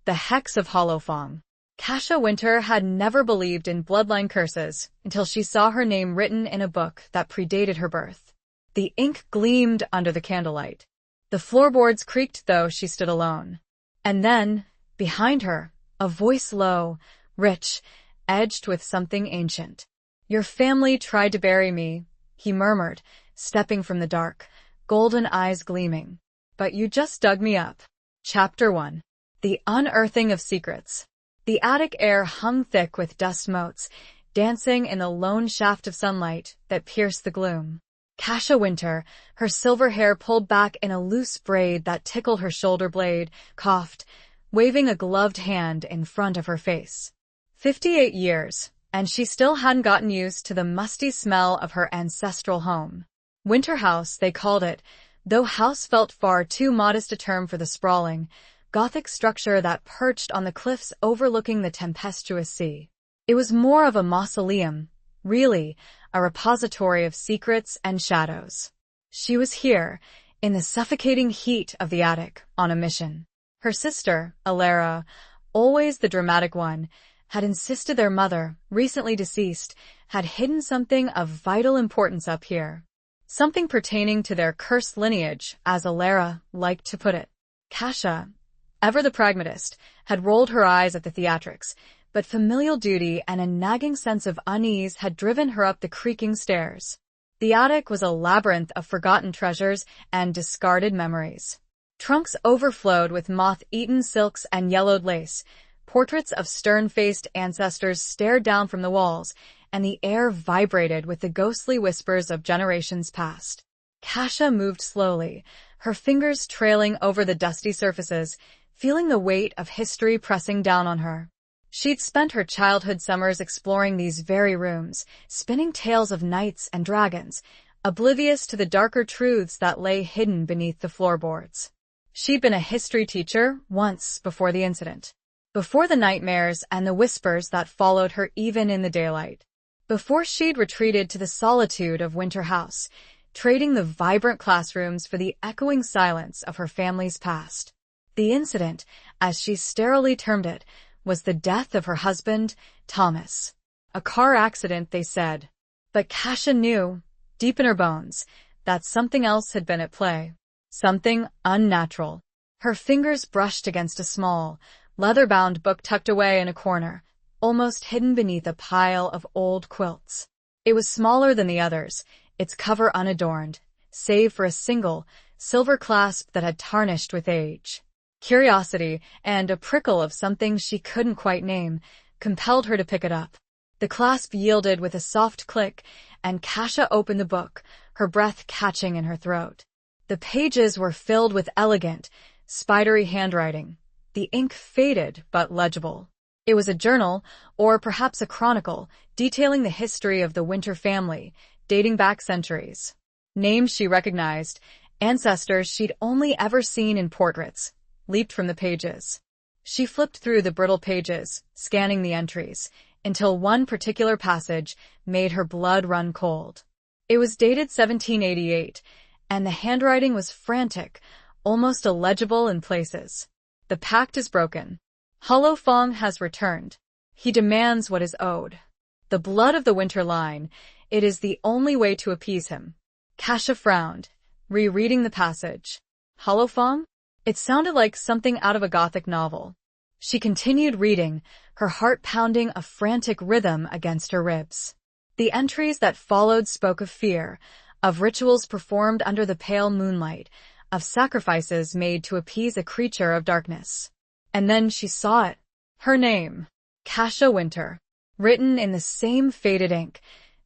The Hex of Hollowfang. Kasha Winter had never believed in bloodline curses until she saw her name written in a book that predated her birth. The ink gleamed under the candlelight. The floorboards creaked though she stood alone. And then, behind her, a voice low, rich, edged with something ancient. "Your family tried to bury me," he murmured, stepping from the dark, golden eyes gleaming. "But you just dug me up." Chapter 1. The Unearthing of Secrets. The attic air hung thick with dust motes, dancing in the lone shaft of sunlight that pierced the gloom. Kasha Winter, her silver hair pulled back in a loose braid that tickled her shoulder blade, coughed, waving a gloved hand in front of her face. 58 years, and she still hadn't gotten used to the musty smell of her ancestral home. Winter House, they called it, though house felt far too modest a term for the sprawling, Gothic structure that perched on the cliffs overlooking the tempestuous sea. It was more of a mausoleum, really, a repository of secrets and shadows. She was here, in the suffocating heat of the attic, on a mission. Her sister, Alara, always the dramatic one, had insisted their mother, recently deceased, had hidden something of vital importance up here. Something pertaining to their cursed lineage, as Alara liked to put it. Kasha, ever the pragmatist, had rolled her eyes at the theatrics, but familial duty and a nagging sense of unease had driven her up the creaking stairs. The attic was a labyrinth of forgotten treasures and discarded memories. Trunks overflowed with moth-eaten silks and yellowed lace. Portraits of stern-faced ancestors stared down from the walls, and the air vibrated with the ghostly whispers of generations past. Kasha moved slowly, her fingers trailing over the dusty surfaces, feeling the weight of history pressing down on her. She'd spent her childhood summers exploring these very rooms, spinning tales of knights and dragons, oblivious to the darker truths that lay hidden beneath the floorboards. She'd been a history teacher once before the incident. Before the nightmares and the whispers that followed her even in the daylight. Before she'd retreated to the solitude of Winter House, trading the vibrant classrooms for the echoing silence of her family's past. The incident, as she sterilely termed it, was the death of her husband, Thomas. A car accident, they said. But Kasha knew, deep in her bones, that something else had been at play. Something unnatural. Her fingers brushed against a small, leather-bound book tucked away in a corner, almost hidden beneath a pile of old quilts. It was smaller than the others, its cover unadorned, save for a single, silver clasp that had tarnished with age. Curiosity, and a prickle of something she couldn't quite name, compelled her to pick it up. The clasp yielded with a soft click, and Kasha opened the book, her breath catching in her throat. The pages were filled with elegant, spidery handwriting. The ink faded but legible. It was a journal, or perhaps a chronicle, detailing the history of the Winter family, dating back centuries. Names she recognized, ancestors she'd only ever seen in portraits, leaped from the pages. She flipped through the brittle pages, scanning the entries, until one particular passage made her blood run cold. It was dated 1788, and the handwriting was frantic, almost illegible in places. "The pact is broken. Hollowfang has returned. He demands what is owed. The blood of the Winter line, it is the only way to appease him." Kasha frowned, rereading the passage. Hollowfang? It sounded like something out of a Gothic novel. She continued reading, her heart pounding a frantic rhythm against her ribs. The entries that followed spoke of fear, of rituals performed under the pale moonlight, of sacrifices made to appease a creature of darkness. And then she saw it. Her name, Kasha Winter, written in the same faded ink,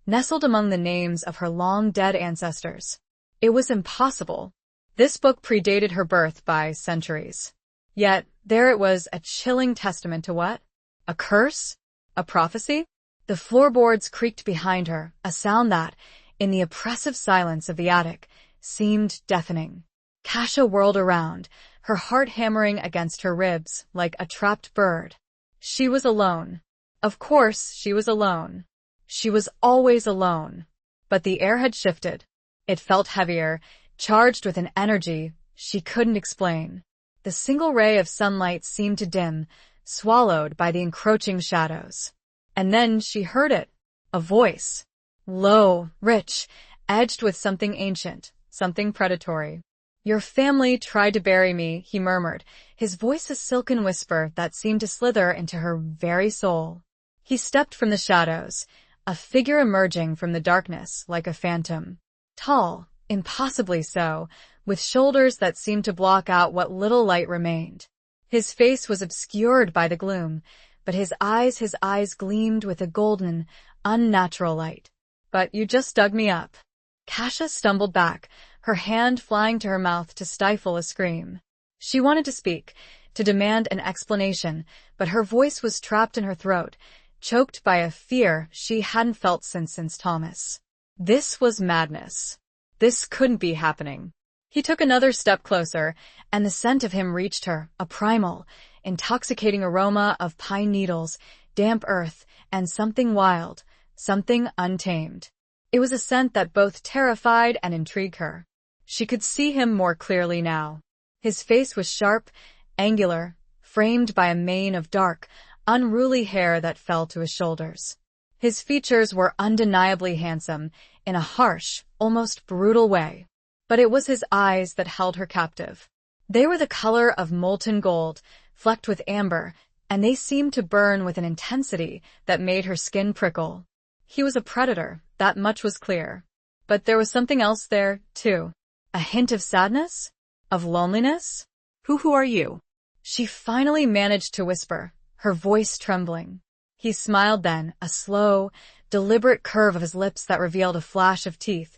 nestled among the names of her long-dead ancestors. It was impossible. This book predated her birth by centuries. Yet, there it was, a chilling testament to what? A curse? A prophecy? The floorboards creaked behind her, a sound that, in the oppressive silence of the attic, seemed deafening. Kasha whirled around, her heart hammering against her ribs like a trapped bird. She was alone. Of course, she was alone. She was always alone. But the air had shifted. It felt heavier, charged with an energy she couldn't explain. The single ray of sunlight seemed to dim, swallowed by the encroaching shadows. And then she heard it. A voice. Low, rich, edged with something ancient, something predatory. "Your family tried to bury me," he murmured, his voice a silken whisper that seemed to slither into her very soul. He stepped from the shadows, a figure emerging from the darkness like a phantom. Tall, impossibly so, with shoulders that seemed to block out what little light remained. His face was obscured by the gloom, but his eyes gleamed with a golden, unnatural light. "But you just dug me up." Kasha stumbled back, her hand flying to her mouth to stifle a scream. She wanted to speak, to demand an explanation, but her voice was trapped in her throat, choked by a fear she hadn't felt since Thomas. This was madness. This couldn't be happening. He took another step closer, and the scent of him reached her, a primal, intoxicating aroma of pine needles, damp earth, and something wild, something untamed. It was a scent that both terrified and intrigued her. She could see him more clearly now. His face was sharp, angular, framed by a mane of dark, unruly hair that fell to his shoulders. His features were undeniably handsome, in a harsh, almost brutal way. But it was his eyes that held her captive. They were the color of molten gold, flecked with amber, and they seemed to burn with an intensity that made her skin prickle. He was a predator, that much was clear. But there was something else there, too. A hint of sadness? Of loneliness? Who are you?" She finally managed to whisper, her voice trembling. He smiled then, a slow, deliberate curve of his lips that revealed a flash of teeth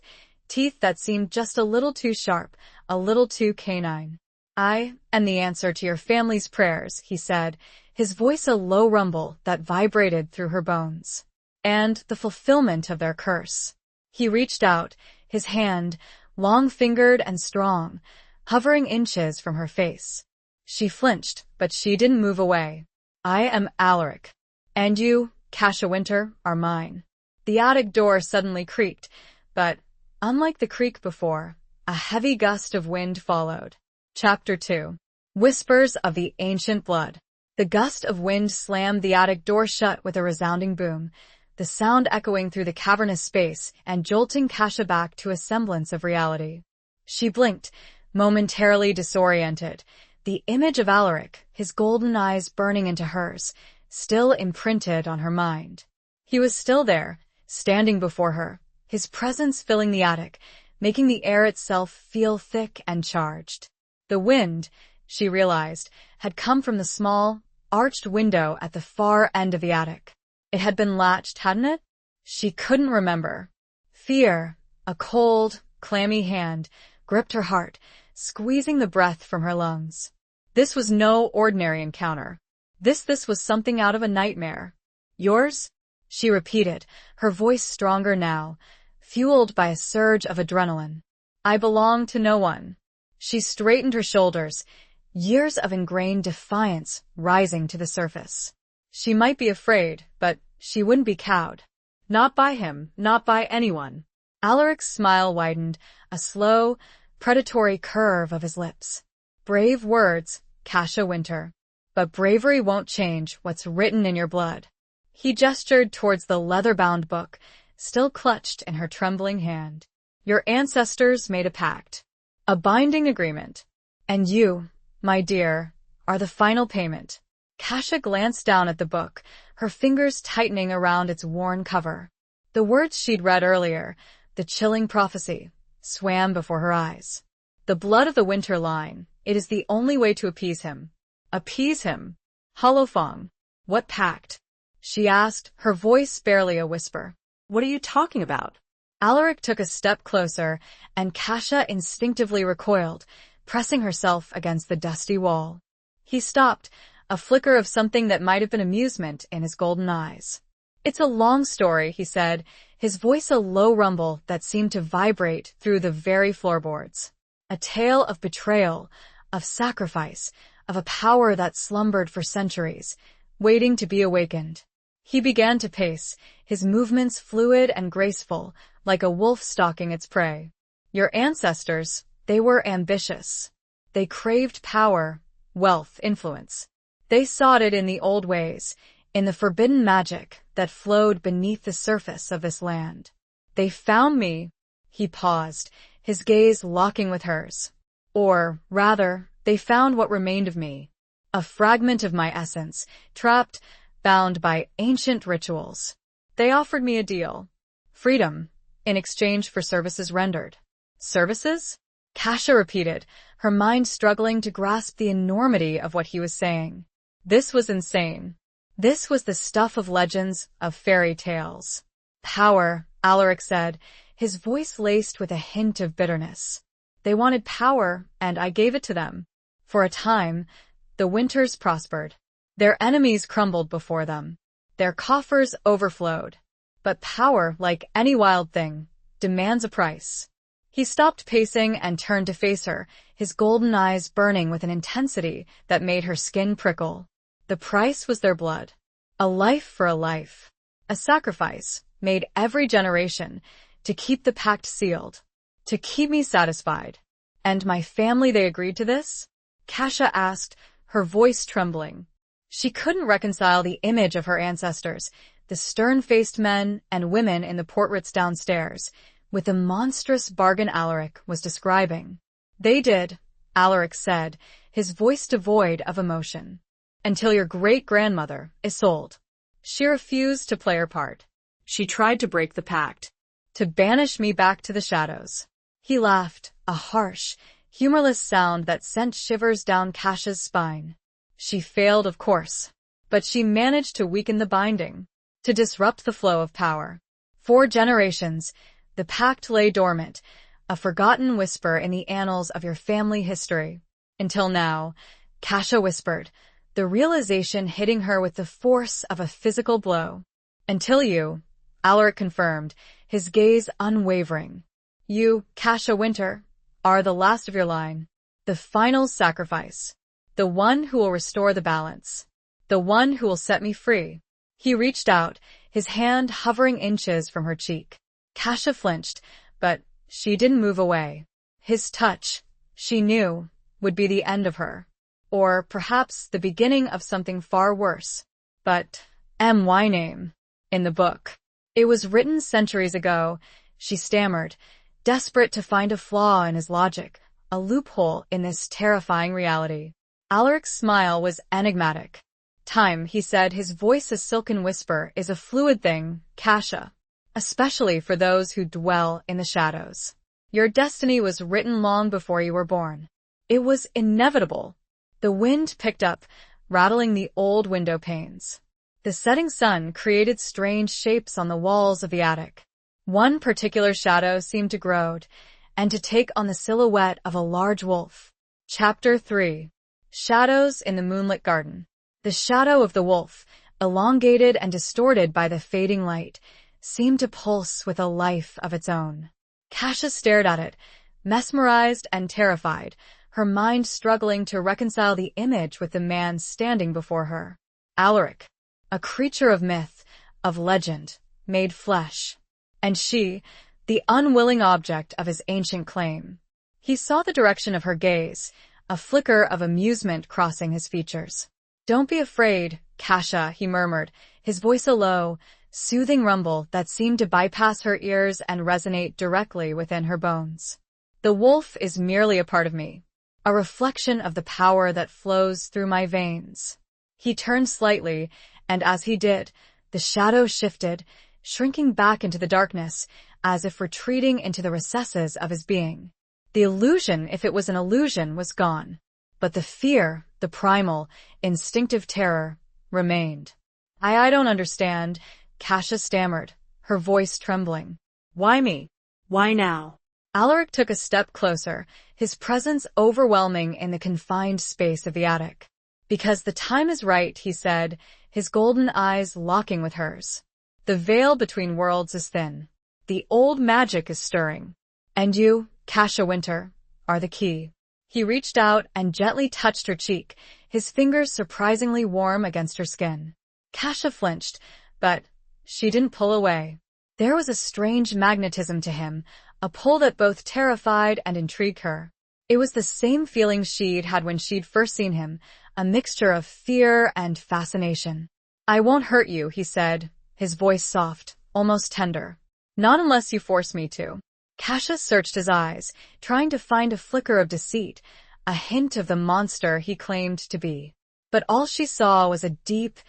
that seemed just a little too sharp, a little too canine. "I am the answer to your family's prayers," he said, his voice a low rumble that vibrated through her bones. "And the fulfillment of their curse." He reached out, his hand, long-fingered and strong, hovering inches from her face. She flinched, but she didn't move away. "I am Alaric. And you, Kasha Winter, are mine." The attic door suddenly creaked, but, unlike the creak before, a heavy gust of wind followed. Chapter 2. Whispers of the Ancient Blood. The gust of wind slammed the attic door shut with a resounding boom, the sound echoing through the cavernous space and jolting Kasha back to a semblance of reality. She blinked, momentarily disoriented, the image of Alaric, his golden eyes burning into hers, still imprinted on her mind. He was still there, standing before her, his presence filling the attic, making the air itself feel thick and charged. The wind, she realized, had come from the small, arched window at the far end of the attic. It had been latched, hadn't it? She couldn't remember. Fear, a cold, clammy hand, gripped her heart, squeezing the breath from her lungs. This was no ordinary encounter. This was something out of a nightmare. "Yours?" she repeated, her voice stronger now, fueled by a surge of adrenaline. "I belong to no one." She straightened her shoulders, years of ingrained defiance rising to the surface. She might be afraid, but she wouldn't be cowed. Not by him, not by anyone. Alaric's smile widened, a slow, predatory curve of his lips. "Brave words, Kasha Winter. But bravery won't change what's written in your blood." He gestured towards the leather-bound book, still clutched in her trembling hand. "Your ancestors made a pact. A binding agreement. And you, my dear, are the final payment." Kasha glanced down at the book, her fingers tightening around its worn cover. The words she'd read earlier, the chilling prophecy, swam before her eyes. "The blood of the winter line, it is the only way to appease him." Appease him? Hollowfang. What pact? She asked, her voice barely a whisper. "What are you talking about?" Alaric took a step closer, and Kasha instinctively recoiled, pressing herself against the dusty wall. He stopped, a flicker of something that might have been amusement in his golden eyes. "It's a long story," he said, his voice a low rumble that seemed to vibrate through the very floorboards. "A tale of betrayal, of sacrifice, of a power that slumbered for centuries, waiting to be awakened." He began to pace, his movements fluid and graceful, like a wolf stalking its prey. "Your ancestors, they were ambitious. They craved power, wealth, influence. They sought it in the old ways, in the forbidden magic that flowed beneath the surface of this land. They found me. He paused, his gaze locking with hers. Or, rather, they found what remained of me. A fragment of my essence, trapped, bound by ancient rituals. They offered me a deal. Freedom, in exchange for services rendered. Services? Kasha repeated, her mind struggling to grasp the enormity of what he was saying. This was insane. This was the stuff of legends, of fairy tales. Power, Alaric said, his voice laced with a hint of bitterness. They wanted power, and I gave it to them. For a time, the Winters prospered. Their enemies crumbled before them. Their coffers overflowed. But power, like any wild thing, demands a price. He stopped pacing and turned to face her, his golden eyes burning with an intensity that made her skin prickle. The price was their blood. A life for a life. A sacrifice, made every generation, to keep the pact sealed. To keep me satisfied. And my family, they agreed to this? Kasha asked, her voice trembling. She couldn't reconcile the image of her ancestors, the stern-faced men and women in the portraits downstairs, with the monstrous bargain Alaric was describing. They did, Alaric said, his voice devoid of emotion. Until your great-grandmother is sold. She refused to play her part. She tried to break the pact. To banish me back to the shadows. He laughed, a harsh, humorless sound that sent shivers down Kasha's spine. She failed, of course. But she managed to weaken the binding. To disrupt the flow of power. For generations, the pact lay dormant, a forgotten whisper in the annals of your family history. Until now, Kasha whispered, the realization hitting her with the force of a physical blow. Until you, Alaric confirmed, his gaze unwavering. You, Kasha Winter, are the last of your line. The final sacrifice. The one who will restore the balance. The one who will set me free. He reached out, his hand hovering inches from her cheek. Kasha flinched, but she didn't move away. His touch, she knew, would be the end of her. Or perhaps the beginning of something far worse. But, my name. In the book. It was written centuries ago, she stammered, desperate to find a flaw in his logic, a loophole in this terrifying reality. Alaric's smile was enigmatic. Time, he said, his voice a silken whisper, is a fluid thing, Kasha. Especially for those who dwell in the shadows. Your destiny was written long before you were born. It was inevitable. The wind picked up, rattling the old window panes. The setting sun created strange shapes on the walls of the attic. One particular shadow seemed to grow, and to take on the silhouette of a large wolf. Chapter 3. Shadows in the Moonlit Garden. The shadow of the wolf, elongated and distorted by the fading light, seemed to pulse with a life of its own. Kasha stared at it, mesmerized and terrified, her mind struggling to reconcile the image with the man standing before her. Alaric, a creature of myth, of legend, made flesh. And she, the unwilling object of his ancient claim. He saw the direction of her gaze, a flicker of amusement crossing his features. Don't be afraid, Kasha, he murmured, his voice a low, soothing rumble that seemed to bypass her ears and resonate directly within her bones. The wolf is merely a part of me, a reflection of the power that flows through my veins. He turned slightly, and as he did, the shadow shifted, shrinking back into the darkness, as if retreating into the recesses of his being. The illusion, if it was an illusion, was gone. But the fear, the primal, instinctive terror, remained. I don't understand, Kasha stammered, her voice trembling. Why me? Why now? Alaric took a step closer, his presence overwhelming in the confined space of the attic. Because the time is right, he said, his golden eyes locking with hers. The veil between worlds is thin. The old magic is stirring. And you, Kasha Winter, are the key. He reached out and gently touched her cheek, his fingers surprisingly warm against her skin. Kasha flinched, but she didn't pull away. There was a strange magnetism to him, a pull that both terrified and intrigued her. It was the same feeling she'd had when she'd first seen him, a mixture of fear and fascination. "I won't hurt you," he said, his voice soft, almost tender. "Not unless you force me to." Kasha searched his eyes, trying to find a flicker of deceit, a hint of the monster he claimed to be. But all she saw was a deep,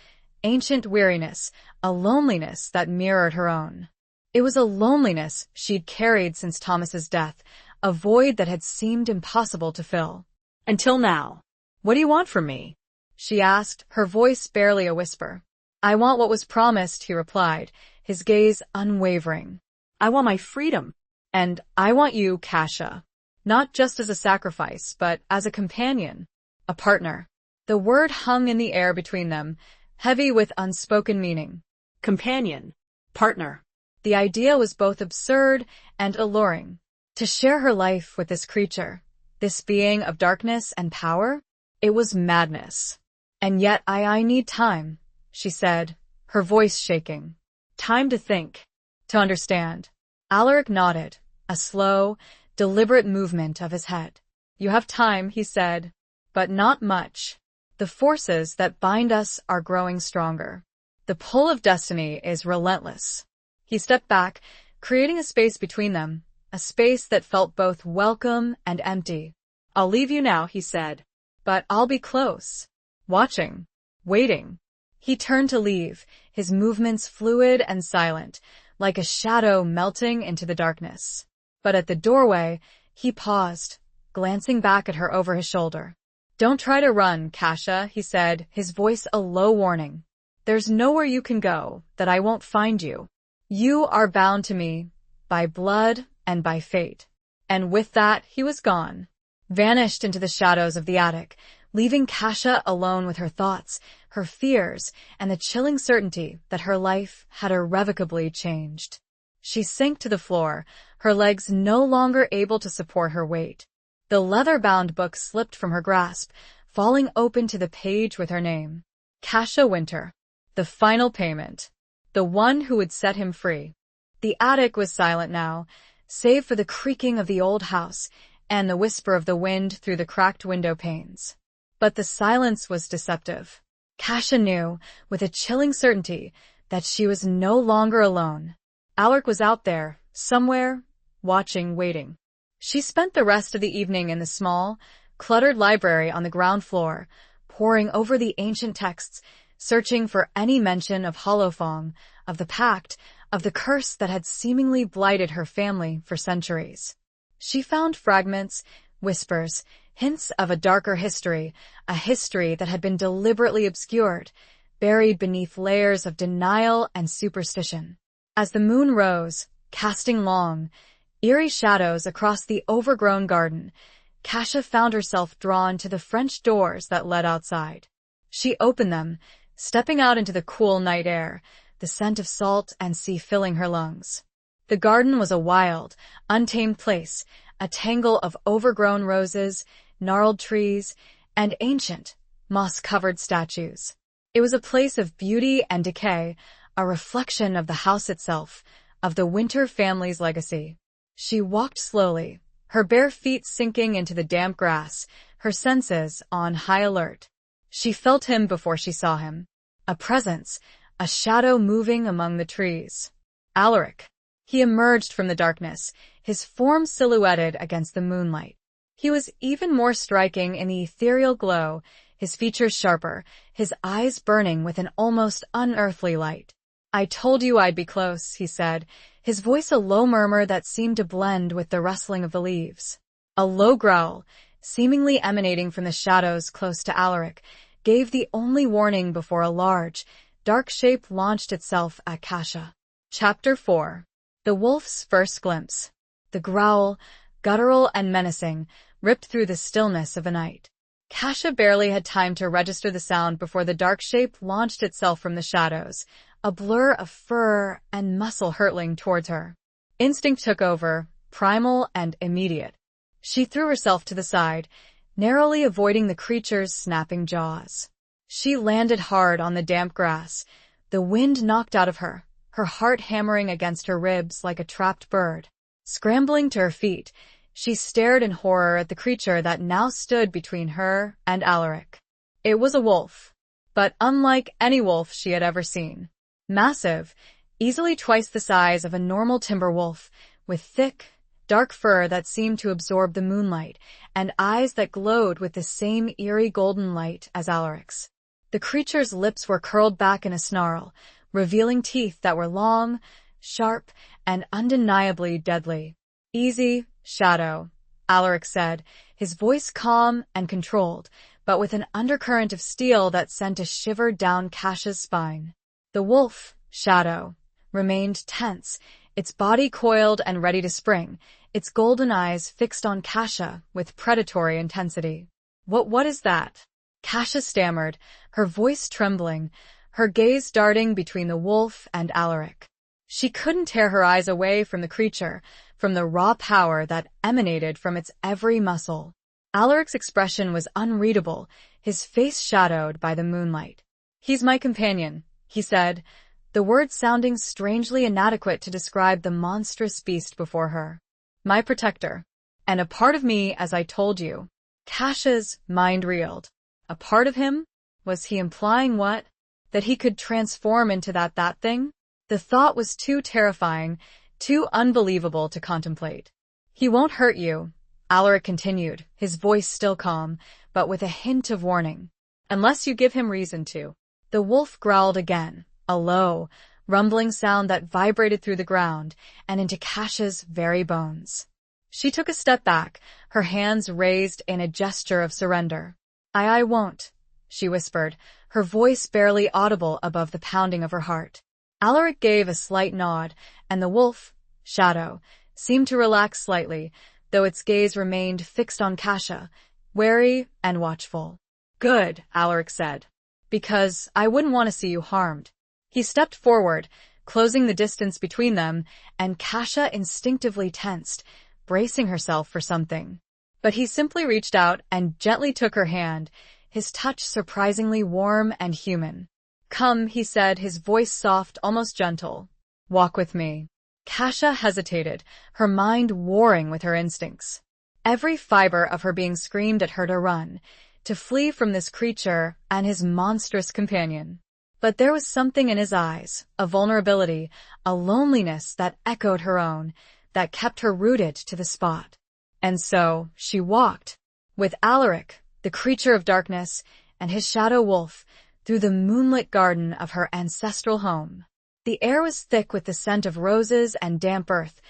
ancient weariness, a loneliness that mirrored her own. It was a loneliness she'd carried since Thomas's death, a void that had seemed impossible to fill. "Until now. What do you want from me?" she asked, her voice barely a whisper. "I want what was promised," he replied, his gaze unwavering. "I want my freedom. And I want you, Kasha. Not just as a sacrifice, but as a companion, a partner." The word hung in the air between them, heavy with unspoken meaning. Companion. Partner. The idea was both absurd and alluring. To share her life with this creature, this being of darkness and power, it was madness. "And yet I need time," she said, her voice shaking. "Time to think, to understand." Alaric nodded, a slow, deliberate movement of his head. "You have time," he said, "but not much. The forces that bind us are growing stronger. The pull of destiny is relentless." He stepped back, creating a space between them, a space that felt both welcome and empty. "I'll leave you now," he said, "but I'll be close, watching, waiting." He turned to leave, his movements fluid and silent, like a shadow melting into the darkness. But at the doorway, he paused, glancing back at her over his shoulder. "Don't try to run, Kasha," he said, his voice a low warning. "There's nowhere you can go that I won't find you. You are bound to me, by blood and by fate." And with that, he was gone, vanished into the shadows of the attic, leaving Kasha alone with her thoughts, her fears, and the chilling certainty that her life had irrevocably changed. She sank to the floor, her legs no longer able to support her weight. The leather-bound book slipped from her grasp, falling open to the page with her name. Kasha Winter. The final payment. The one who would set him free. The attic was silent now, save for the creaking of the old house and the whisper of the wind through the cracked window panes. But the silence was deceptive. Kasha knew, with a chilling certainty, that she was no longer alone. Alaric was out there, somewhere, watching, waiting. She spent the rest of the evening in the small, cluttered library on the ground floor, poring over the ancient texts, searching for any mention of Hollowfang, of the pact, of the curse that had seemingly blighted her family for centuries. She found fragments, whispers, hints of a darker history, a history that had been deliberately obscured, buried beneath layers of denial and superstition. As the moon rose, casting long, eerie shadows across the overgrown garden, Kasha found herself drawn to the French doors that led outside. She opened them, stepping out into the cool night air, the scent of salt and sea filling her lungs. The garden was a wild, untamed place, a tangle of overgrown roses, gnarled trees, and ancient, moss-covered statues. It was a place of beauty and decay, a reflection of the house itself, of the Winter family's legacy. She walked slowly, her bare feet sinking into the damp grass, her senses on high alert. She felt him before she saw him. A presence, a shadow moving among the trees. Alaric. He emerged from the darkness, his form silhouetted against the moonlight. He was even more striking in the ethereal glow, his features sharper, his eyes burning with an almost unearthly light. "I told you I'd be close," he said, his voice a low murmur that seemed to blend with the rustling of the leaves. A low growl, seemingly emanating from the shadows close to Alaric, gave the only warning before a large, dark shape launched itself at Kasha. Chapter 4. The wolf's first glimpse. The growl, guttural and menacing, ripped through the stillness of the night. Kasha barely had time to register the sound before the dark shape launched itself from the shadows, a blur of fur and muscle hurtling towards her. Instinct took over, primal and immediate. She threw herself to the side, narrowly avoiding the creature's snapping jaws. She landed hard on the damp grass, the wind knocked out of her, her heart hammering against her ribs like a trapped bird. Scrambling to her feet, She stared in horror at the creature that now stood between her and Alaric. It was a wolf, but unlike any wolf she had ever seen. Massive, easily twice the size of a normal timber wolf, with thick, dark fur that seemed to absorb the moonlight, and eyes that glowed with the same eerie golden light as Alaric's. The creature's lips were curled back in a snarl, revealing teeth that were long, sharp, and undeniably deadly. "Easy, Shadow," Alaric said, his voice calm and controlled, but with an undercurrent of steel that sent a shiver down Kasha's spine. The wolf, Shadow, remained tense, its body coiled and ready to spring, its golden eyes fixed on Kasha with predatory intensity. What is that?" Kasha stammered, her voice trembling, her gaze darting between the wolf and Alaric. She couldn't tear her eyes away from the creature, from the raw power that emanated from its every muscle. Alaric's expression was unreadable, his face shadowed by the moonlight. "He's my companion," he said, the words sounding strangely inadequate to describe the monstrous beast before her. "My protector. And a part of me, as I told you." Kasha's mind reeled. A part of him? Was he implying what? That he could transform into that thing? The thought was too terrifying, too unbelievable to contemplate. "He won't hurt you," Alaric continued, his voice still calm, but with a hint of warning. "Unless you give him reason to." The wolf growled again, a low, rumbling sound that vibrated through the ground and into Kasha's very bones. She took a step back, her hands raised in a gesture of surrender. I won't," she whispered, her voice barely audible above the pounding of her heart. Alaric gave a slight nod, and the wolf, Shadow, seemed to relax slightly, though its gaze remained fixed on Kasha, wary and watchful. "Good," Alaric said, "because I wouldn't want to see you harmed." He stepped forward, closing the distance between them, and Kasha instinctively tensed, bracing herself for something. But he simply reached out and gently took her hand, his touch surprisingly warm and human. "Come," he said, his voice soft, almost gentle. "Walk with me." Kasha hesitated, her mind warring with her instincts. Every fiber of her being screamed at her to run, to flee from this creature and his monstrous companion. But there was something in his eyes, a vulnerability, a loneliness that echoed her own, that kept her rooted to the spot. And so she walked, with Alaric, the creature of darkness, and his shadow wolf, through the moonlit garden of her ancestral home. The air was thick with the scent of roses and damp earth,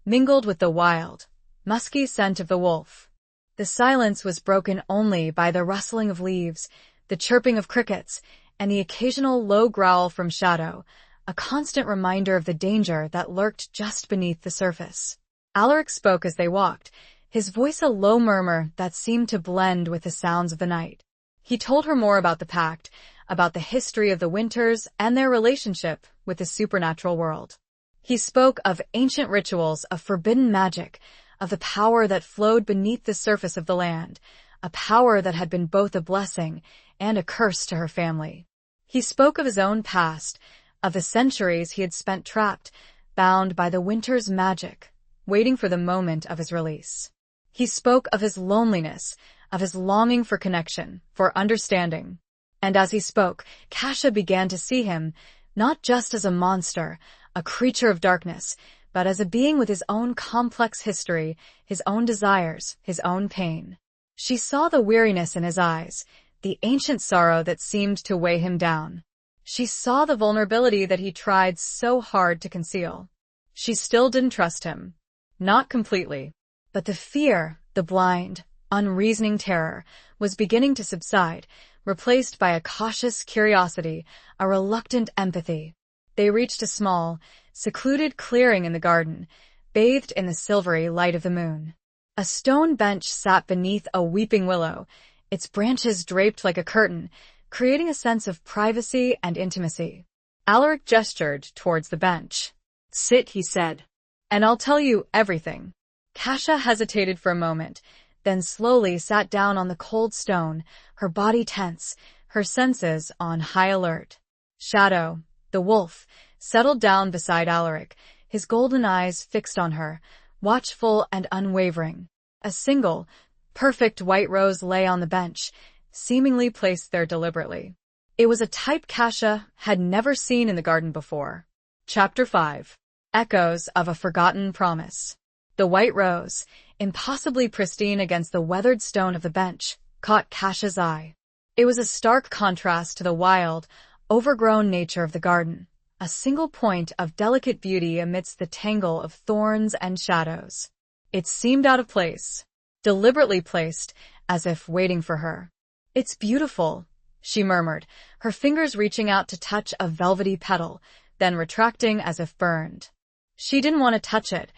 mingled with the wild, musky scent of the wolf. The silence was broken only by the rustling of leaves, the chirping of crickets, and the occasional low growl from Shadow, a constant reminder of the danger that lurked just beneath the surface. Alaric spoke as they walked, his voice a low murmur that seemed to blend with the sounds of the night. He told her more about the pact, about the history of the Winters and their relationship with the supernatural world. He spoke of ancient rituals, of forbidden magic, of the power that flowed beneath the surface of the land, a power that had been both a blessing and a curse to her family. He spoke of his own past, of the centuries he had spent trapped, bound by the Winter's magic, waiting for the moment of his release. He spoke of his loneliness, of his longing for connection, for understanding. And as he spoke, Kasha began to see him, not just as a monster, a creature of darkness, but as a being with his own complex history, his own desires, his own pain. She saw the weariness in his eyes, the ancient sorrow that seemed to weigh him down. She saw the vulnerability that he tried so hard to conceal. She still didn't trust him. Not completely. But the fear, the blind, unreasoning terror, was beginning to subside, replaced by a cautious curiosity, a reluctant empathy. They reached a small, secluded clearing in the garden, bathed in the silvery light of the moon. A stone bench sat beneath a weeping willow, its branches draped like a curtain, creating a sense of privacy and intimacy. Alaric gestured towards the bench. "Sit," he said, "and I'll tell you everything." Kasha hesitated for a moment, then slowly sat down on the cold stone, her body tense, her senses on high alert. Shadow, the wolf, settled down beside Alaric, his golden eyes fixed on her, watchful and unwavering. A single, perfect white rose lay on the bench, seemingly placed there deliberately. It was a type Kasha had never seen in the garden before. Chapter 5. Echoes of a Forgotten Promise. The white rose, impossibly pristine against the weathered stone of the bench, caught Kasha's eye. It was a stark contrast to the wild, overgrown nature of the garden, a single point of delicate beauty amidst the tangle of thorns and shadows. It seemed out of place, deliberately placed, as if waiting for her. "It's beautiful," she murmured, her fingers reaching out to touch a velvety petal, then retracting as if burned. She didn't want to touch it,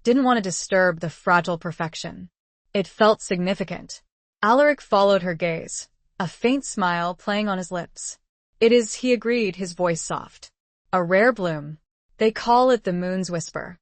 didn't want to disturb the fragile perfection. It felt significant. Alaric followed her gaze, a faint smile playing on his lips. "It is," he agreed, his voice soft. "A rare bloom. They call it the moon's whisper."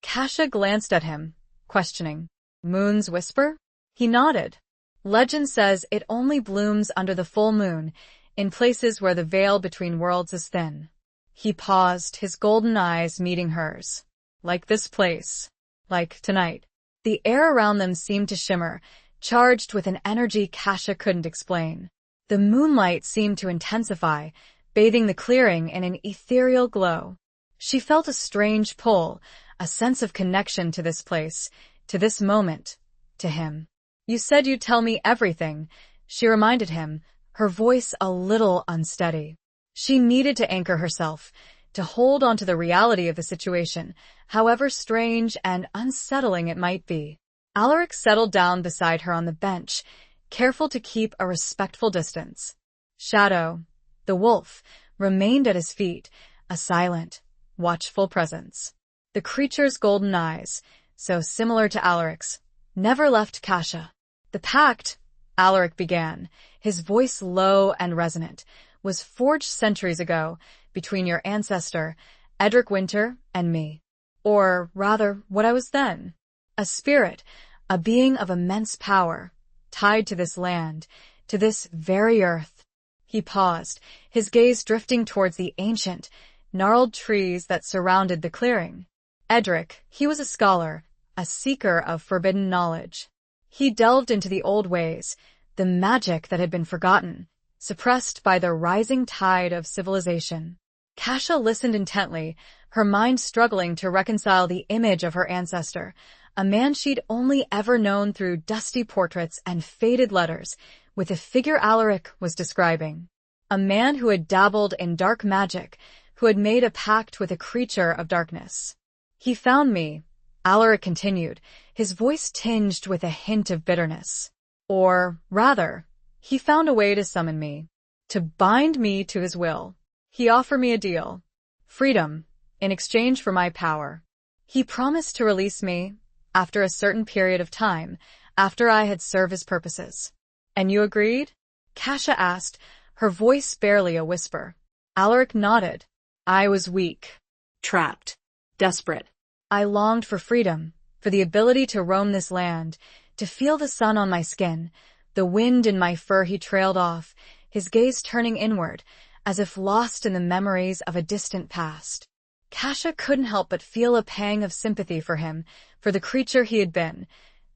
Kasha glanced at him, questioning. "Moon's whisper?" He nodded. "Legend says it only blooms under the full moon, in places where the veil between worlds is thin." He paused, his golden eyes meeting hers. "Like this place. Like tonight." The air around them seemed to shimmer, charged with an energy Kasha couldn't explain. The moonlight seemed to intensify, bathing the clearing in an ethereal glow. She felt a strange pull, a sense of connection to this place, to this moment, to him. "You said you'd tell me everything," she reminded him, her voice a little unsteady. She needed to anchor herself, to hold onto the reality of the situation, however strange and unsettling it might be. Alaric settled down beside her on the bench, careful to keep a respectful distance. Shadow, the wolf, remained at his feet, a silent, watchful presence. The creature's golden eyes, so similar to Alaric's, never left Kasha. "The pact," Alaric began, his voice low and resonant, "was forged centuries ago between your ancestor, Edric Winter, and me. Or, rather, what I was then. A spirit, a being of immense power, tied to this land, to this very earth." He paused, his gaze drifting towards the ancient, gnarled trees that surrounded the clearing. Edric, he was a scholar, a seeker of forbidden knowledge. He delved into the old ways, the magic that had been forgotten, suppressed by the rising tide of civilization. Kasha listened intently, her mind struggling to reconcile the image of her ancestor, a man she'd only ever known through dusty portraits and faded letters, with the figure Alaric was describing. A man who had dabbled in dark magic, who had made a pact with a creature of darkness. "He found me," Alaric continued, his voice tinged with a hint of bitterness. "Or, rather, he found a way to summon me, to bind me to his will. He offered me a deal. Freedom, in exchange for my power. He promised to release me, after a certain period of time, after I had served his purposes." "And you agreed?" Kasha asked, her voice barely a whisper. Alaric nodded. "I was weak. Trapped. Desperate. I longed for freedom, for the ability to roam this land, to feel the sun on my skin, the wind in my fur." He trailed off, his gaze turning inward, as if lost in the memories of a distant past. Kasha couldn't help but feel a pang of sympathy for him, for the creature he had been,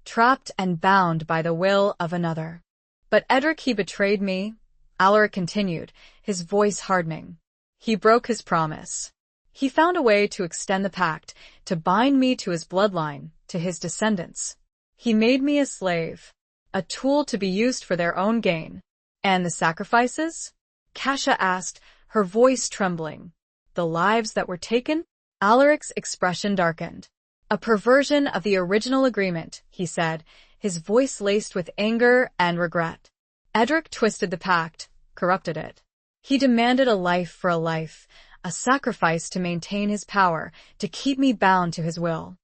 trapped and bound by the will of another. "But Edric, he betrayed me," Alaric continued, his voice hardening. "He broke his promise. He found a way to extend the pact, to bind me to his bloodline, to his descendants. He made me a slave, a tool to be used for their own gain." "And the sacrifices?" Kasha asked, her voice trembling. "The lives that were taken?" Alaric's expression darkened. "A perversion of the original agreement," he said, his voice laced with anger and regret. "Edric twisted the pact, corrupted it. He demanded a life for a life, a sacrifice to maintain his power, to keep me bound to his will.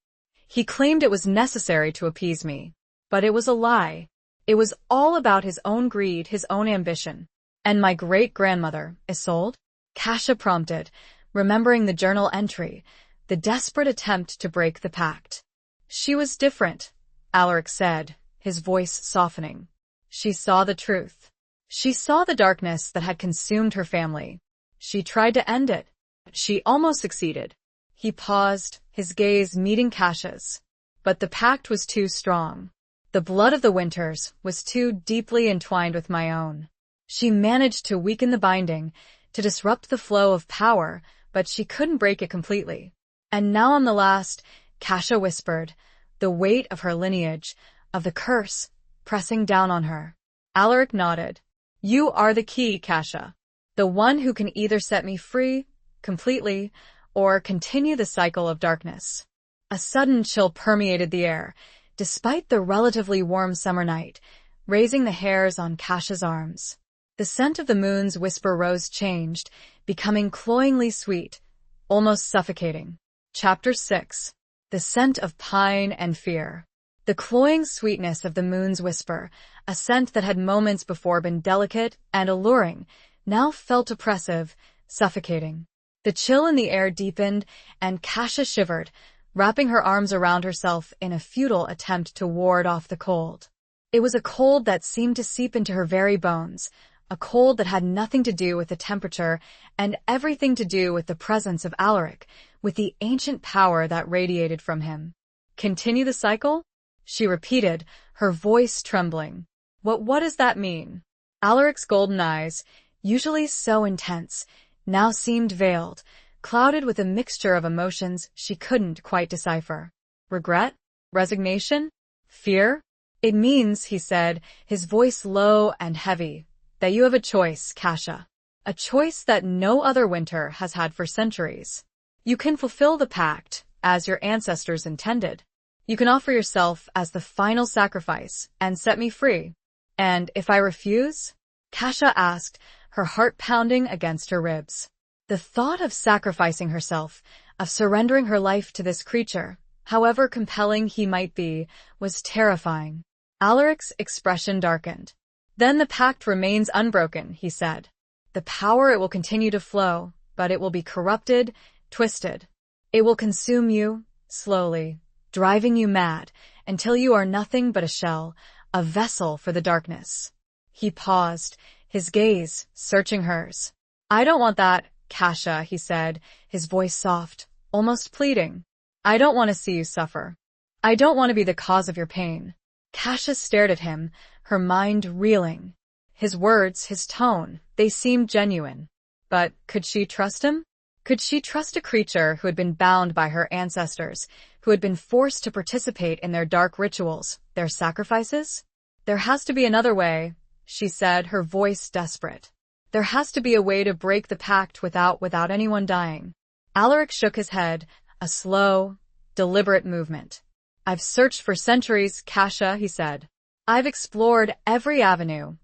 He claimed it was necessary to appease me. But it was a lie. It was all about his own greed, his own ambition." "And my great-grandmother, Isolde?" Kasha prompted, remembering the journal entry, the desperate attempt to break the pact. "She was different," Alaric said, his voice softening. "She saw the truth. She saw the darkness that had consumed her family. She tried to end it. She almost succeeded." He paused, his gaze meeting Kasha's. "But the pact was too strong. The blood of the Winters was too deeply entwined with my own. She managed to weaken the binding, to disrupt the flow of power, but she couldn't break it completely. And now I'm the last, Kasha whispered, the weight of her lineage, of the curse, pressing down on her. Alaric nodded. You are the key, Kasha. The one who can either set me free, completely, or continue the cycle of darkness. A sudden chill permeated the air, despite the relatively warm summer night, raising the hairs on Kasha's arms. The scent of the moon's whisper rose changed, becoming cloyingly sweet, almost suffocating. Chapter 6. The Scent of Pine and Fear. The cloying sweetness of the moon's whisper, a scent that had moments before been delicate and alluring, now felt oppressive, suffocating. The chill in the air deepened, and Kasha shivered, wrapping her arms around herself in a futile attempt to ward off the cold. It was a cold that seemed to seep into her very bones, a cold that had nothing to do with the temperature and everything to do with the presence of Alaric, with the ancient power that radiated from him. Continue the cycle? She repeated, her voice trembling. What does that mean? Alaric's golden eyes, usually so intense, now seemed veiled, clouded with a mixture of emotions she couldn't quite decipher. Regret? Resignation? Fear? It means, he said, his voice low and heavy, that you have a choice, Kasha. A choice that no other winter has had for centuries. You can fulfill the pact, as your ancestors intended. You can offer yourself as the final sacrifice and set me free. And if I refuse? Kasha asked, her heart pounding against her ribs. The thought of sacrificing herself, of surrendering her life to this creature, however compelling he might be, was terrifying. Alaric's expression darkened. Then the pact remains unbroken, he said. The power, it will continue to flow, but it will be corrupted, twisted. It will consume you, slowly, driving you mad, until you are nothing but a shell, a vessel for the darkness. He paused, his gaze searching hers. I don't want that, Kasha, he said, his voice soft, almost pleading. I don't want to see you suffer. I don't want to be the cause of your pain. Kasha stared at him, her mind reeling. His words, his tone, they seemed genuine. But could she trust him? Could she trust a creature who had been bound by her ancestors, who had been forced to participate in their dark rituals, their sacrifices? There has to be another way, she said, her voice desperate. There has to be a way to break the pact without anyone dying. Alaric shook his head, a slow, deliberate movement. I've searched for centuries, Kasha, he said. I've explored every avenue,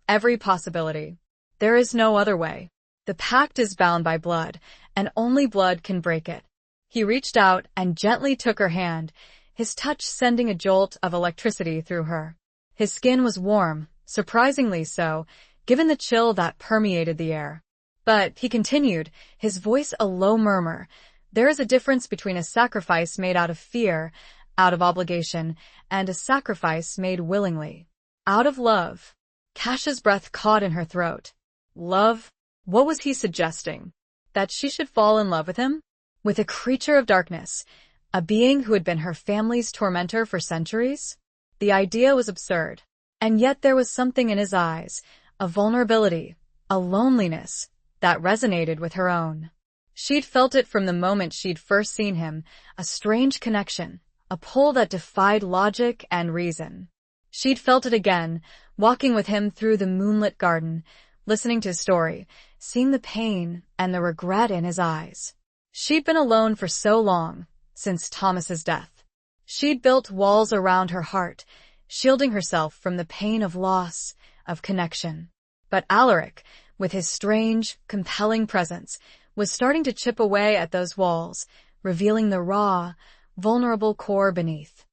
every possibility. There is no other way. The pact is bound by blood, and only blood can break it. He reached out and gently took her hand, his touch sending a jolt of electricity through her. His skin was warm, surprisingly so, given the chill that permeated the air. But, he continued, his voice a low murmur, there is a difference between a sacrifice made out of fear, out of obligation, and a sacrifice made willingly, out of love. Kasha's breath caught in her throat. Love? What was he suggesting? That she should fall in love with him? With a creature of darkness, a being who had been her family's tormentor for centuries? The idea was absurd. And yet there was something in his eyes, a vulnerability, a loneliness, that resonated with her own. She'd felt it from the moment she'd first seen him, a strange connection, a pull that defied logic and reason. She'd felt it again, walking with him through the moonlit garden, listening to his story, seeing the pain and the regret in his eyes. She'd been alone for so long, since Thomas's death. She'd built walls around her heart, shielding herself from the pain of loss, of connection. But Alaric, with his strange, compelling presence, was starting to chip away at those walls, revealing the raw, vulnerable core beneath.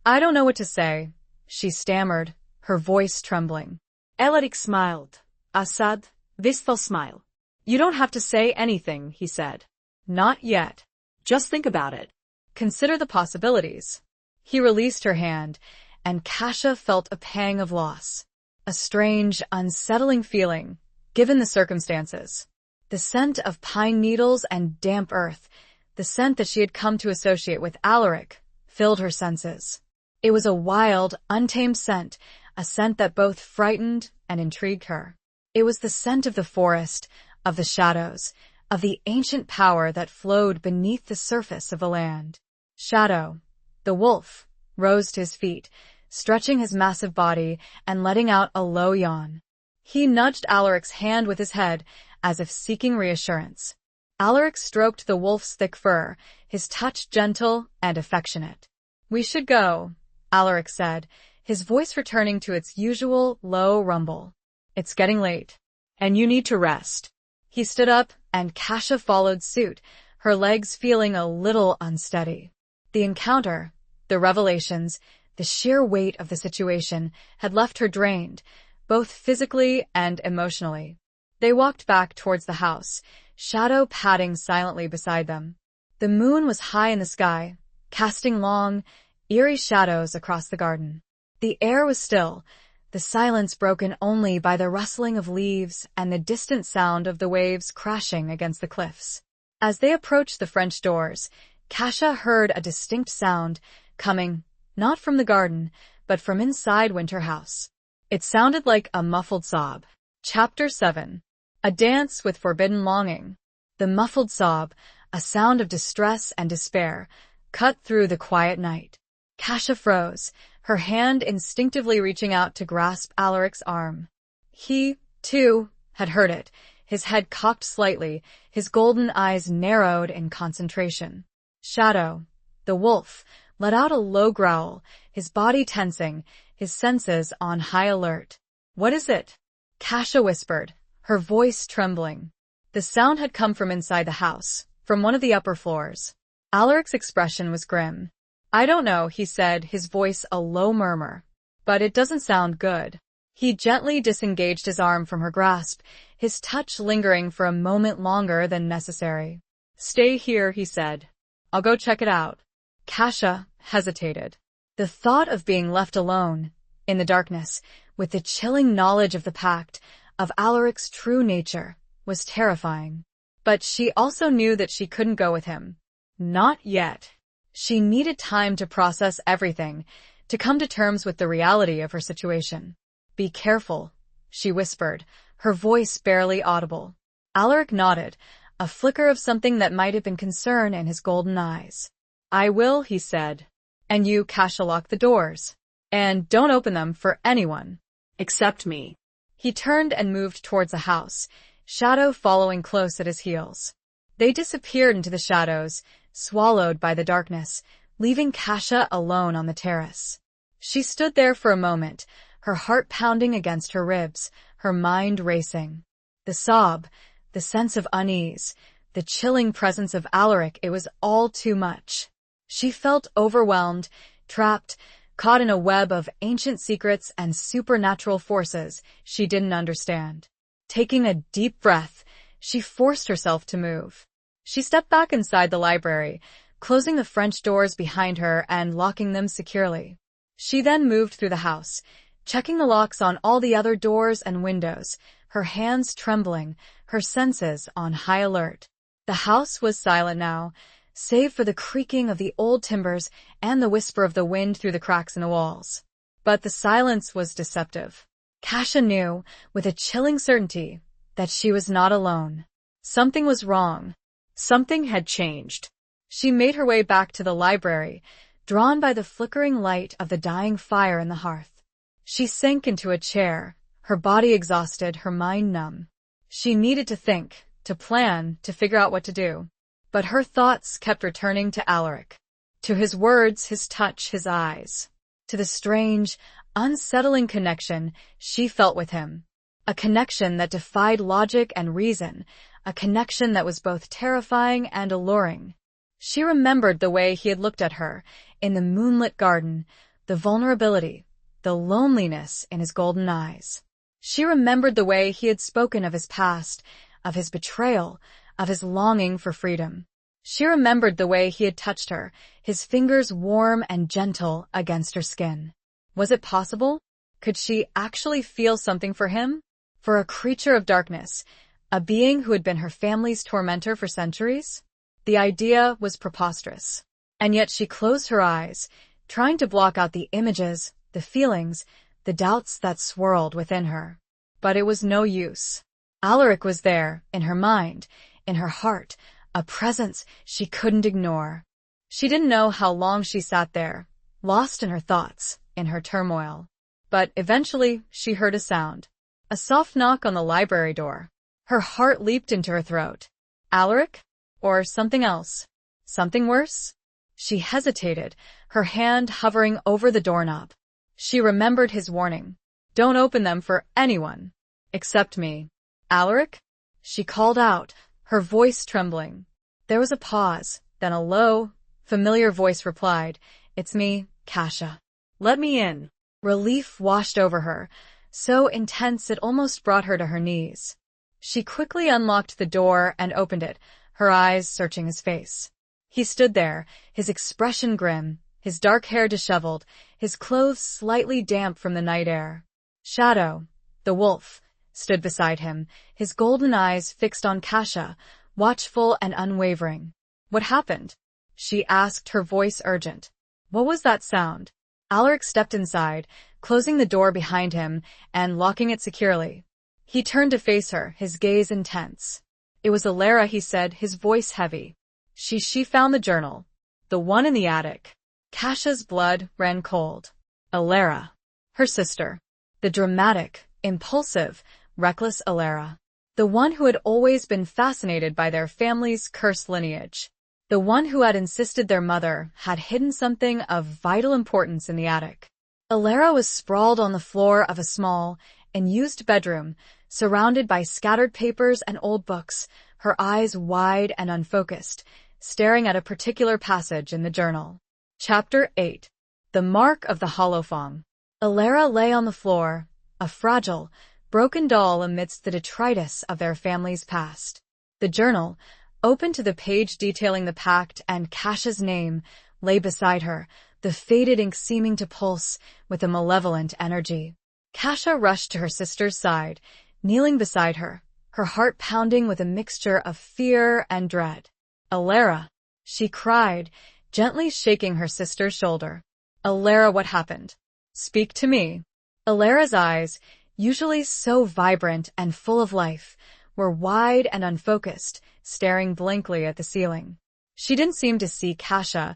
I don't know what to say, she stammered, her voice trembling. Alaric smiled, a sad, wistful smile. You don't have to say anything, he said. Not yet. Just think about it. Consider the possibilities. He released her hand, and Kasha felt a pang of loss. A strange, unsettling feeling, given the circumstances. The scent of pine needles and damp earth, the scent that she had come to associate with Alaric, filled her senses. It was a wild, untamed scent, a scent that both frightened and intrigued her. It was the scent of the forest, of the shadows, of the ancient power that flowed beneath the surface of the land. Shadow, the wolf, rose to his feet, stretching his massive body and letting out a low yawn. He nudged Alaric's hand with his head, as if seeking reassurance. Alaric stroked the wolf's thick fur, his touch gentle and affectionate. "We should go," Alaric said, his voice returning to its usual low rumble. "It's getting late, and you need to rest." He stood up, and Kasha followed suit, her legs feeling a little unsteady. The encounter, the revelations, the sheer weight of the situation had left her drained, both physically and emotionally. They walked back towards the house, Shadow padding silently beside them. The moon was high in the sky, casting long, eerie shadows across the garden. The air was still, the silence broken only by the rustling of leaves and the distant sound of the waves crashing against the cliffs. As they approached the French doors, Kasha heard a distinct sound coming, not from the garden, but from inside Winter House. It sounded like a muffled sob. Chapter 7. A Dance with Forbidden Longing. The muffled sob, a sound of distress and despair, cut through the quiet night. Kasha froze, her hand instinctively reaching out to grasp Alaric's arm. He, too, had heard it, his head cocked slightly, his golden eyes narrowed in concentration. Shadow, the wolf, let out a low growl, his body tensing, his senses on high alert. "What is it?" Kasha whispered, her voice trembling. The sound had come from inside the house, from one of the upper floors. Alaric's expression was grim. "I don't know," he said, his voice a low murmur. "But it doesn't sound good." He gently disengaged his arm from her grasp, his touch lingering for a moment longer than necessary. "Stay here," he said. "I'll go check it out." Kasha hesitated. The thought of being left alone, in the darkness, with the chilling knowledge of the pact, of Alaric's true nature, was terrifying. But she also knew that she couldn't go with him. Not yet. She needed time to process everything, to come to terms with the reality of her situation. "Be careful," she whispered, her voice barely audible. Alaric nodded, a flicker of something that might have been concern in his golden eyes. "I will," he said. "And you, Kasha, lock the doors. And don't open them for anyone. Except me." He turned and moved towards the house, Shadow following close at his heels. They disappeared into the shadows, swallowed by the darkness, leaving Kasha alone on the terrace. She stood there for a moment, her heart pounding against her ribs, her mind racing. The sob, the sense of unease, the chilling presence of Alaric, it was all too much. She felt overwhelmed, trapped, caught in a web of ancient secrets and supernatural forces she didn't understand. Taking a deep breath, she forced herself to move. She stepped back inside the library, closing the French doors behind her and locking them securely. She then moved through the house, checking the locks on all the other doors and windows, her hands trembling, her senses on high alert. The house was silent now, save for the creaking of the old timbers and the whisper of the wind through the cracks in the walls. But the silence was deceptive. Kasha knew, with a chilling certainty, that she was not alone. Something was wrong. Something had changed. She made her way back to the library, drawn by the flickering light of the dying fire in the hearth. She sank into a chair, her body exhausted, her mind numb. She needed to think, to plan, to figure out what to do. But her thoughts kept returning to Alaric, to his words, his touch, his eyes, to the strange, unsettling connection she felt with him. A connection that defied logic and reason, a connection that was both terrifying and alluring. She remembered the way he had looked at her, in the moonlit garden, the vulnerability, the loneliness in his golden eyes. She remembered the way he had spoken of his past, of his betrayal, of his longing for freedom. She remembered the way he had touched her, his fingers warm and gentle against her skin. Was it possible? Could she actually feel something for him? For a creature of darkness, a being who had been her family's tormentor for centuries? The idea was preposterous. And yet she closed her eyes, trying to block out the images, the feelings, the doubts that swirled within her. But it was no use. Alaric was there, in her mind, in her heart, a presence she couldn't ignore. She didn't know how long she sat there, lost in her thoughts, in her turmoil. But eventually she heard a sound. A soft knock on the library door. Her heart leaped into her throat. Alaric? Or something else? Something worse? She hesitated, her hand hovering over the doorknob. She remembered his warning. Don't open them for anyone. Except me. Alaric? She called out, her voice trembling. There was a pause, then a low, familiar voice replied, It's me, Kasha. Let me in. Relief washed over her, so intense it almost brought her to her knees. She quickly unlocked the door and opened it, her eyes searching his face. He stood there, his expression grim, his dark hair disheveled, his clothes slightly damp from the night air. Shadow, the wolf, stood beside him, his golden eyes fixed on Kasha, watchful and unwavering. What happened? She asked, her voice urgent. What was that sound? Alaric stepped inside, closing the door behind him and locking it securely. He turned to face her, his gaze intense. It was Alara, he said, his voice heavy. She found the journal. The one in the attic. Kasha's blood ran cold. Alara. Her sister. The dramatic, impulsive, reckless Alara. The one who had always been fascinated by their family's cursed lineage. The one who had insisted their mother had hidden something of vital importance in the attic. Alara was sprawled on the floor of a small, unused bedroom, surrounded by scattered papers and old books, her eyes wide and unfocused, staring at a particular passage in the journal. Chapter 8. The Mark of the Hollowfang. Alara lay on the floor, a fragile, broken doll amidst the detritus of their family's past. The journal, open to the page detailing the pact and Kasha's name, lay beside her, the faded ink seeming to pulse with a malevolent energy. Kasha rushed to her sister's side, kneeling beside her, her heart pounding with a mixture of fear and dread. Alara, she cried, gently shaking her sister's shoulder. Alara, what happened? Speak to me. Alara's eyes, usually so vibrant and full of life, were wide and unfocused, staring blankly at the ceiling. She didn't seem to see Kasha,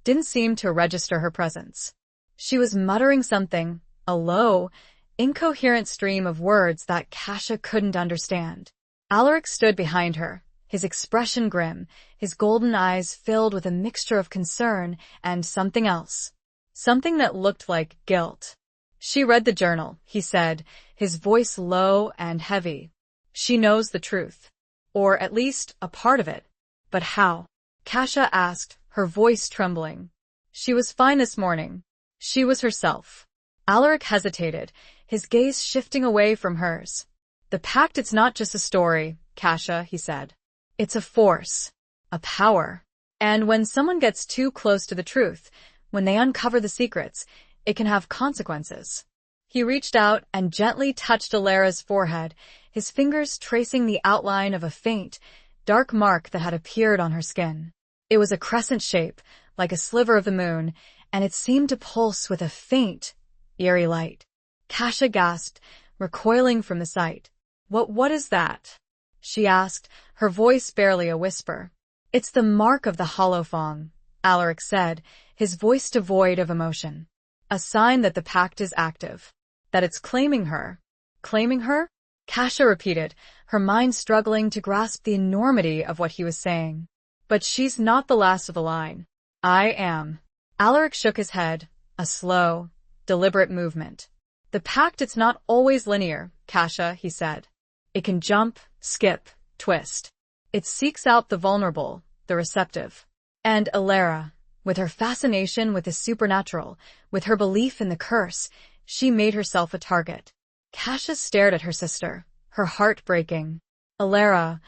didn't seem to register her presence. She was muttering something, a low, incoherent stream of words that Kasha couldn't understand. Alaric stood behind her, his expression grim, his golden eyes filled with a mixture of concern and something else. Something that looked like guilt. She read the journal, he said, his voice low and heavy. She knows the truth. Or at least a part of it. But how? Kasha asked, her voice trembling. She was fine this morning. She was herself. Alaric hesitated, his gaze shifting away from hers. The pact, it's not just a story, Kasha, he said. It's a force. A power. And when someone gets too close to the truth, when they uncover the secrets, it can have consequences. He reached out and gently touched Alara's forehead, his fingers tracing the outline of a faint, dark mark that had appeared on her skin. It was a crescent shape, like a sliver of the moon, and it seemed to pulse with a faint, eerie light. Kasha gasped, recoiling from the sight. What is that? She asked, her voice barely a whisper. It's the mark of the Hollowfang, Alaric said, his voice devoid of emotion. A sign that the pact is active. That it's claiming her. Claiming her? Kasha repeated, her mind struggling to grasp the enormity of what he was saying. But she's not the last of the line. I am. Alaric shook his head, a slow, deliberate movement. The pact, it's not always linear, Kasha, he said. It can jump, skip, twist. It seeks out the vulnerable, the receptive. And Alara, with her fascination with the supernatural, with her belief in the curse, she made herself a target. Kasha stared at her sister, her heart breaking. Alara,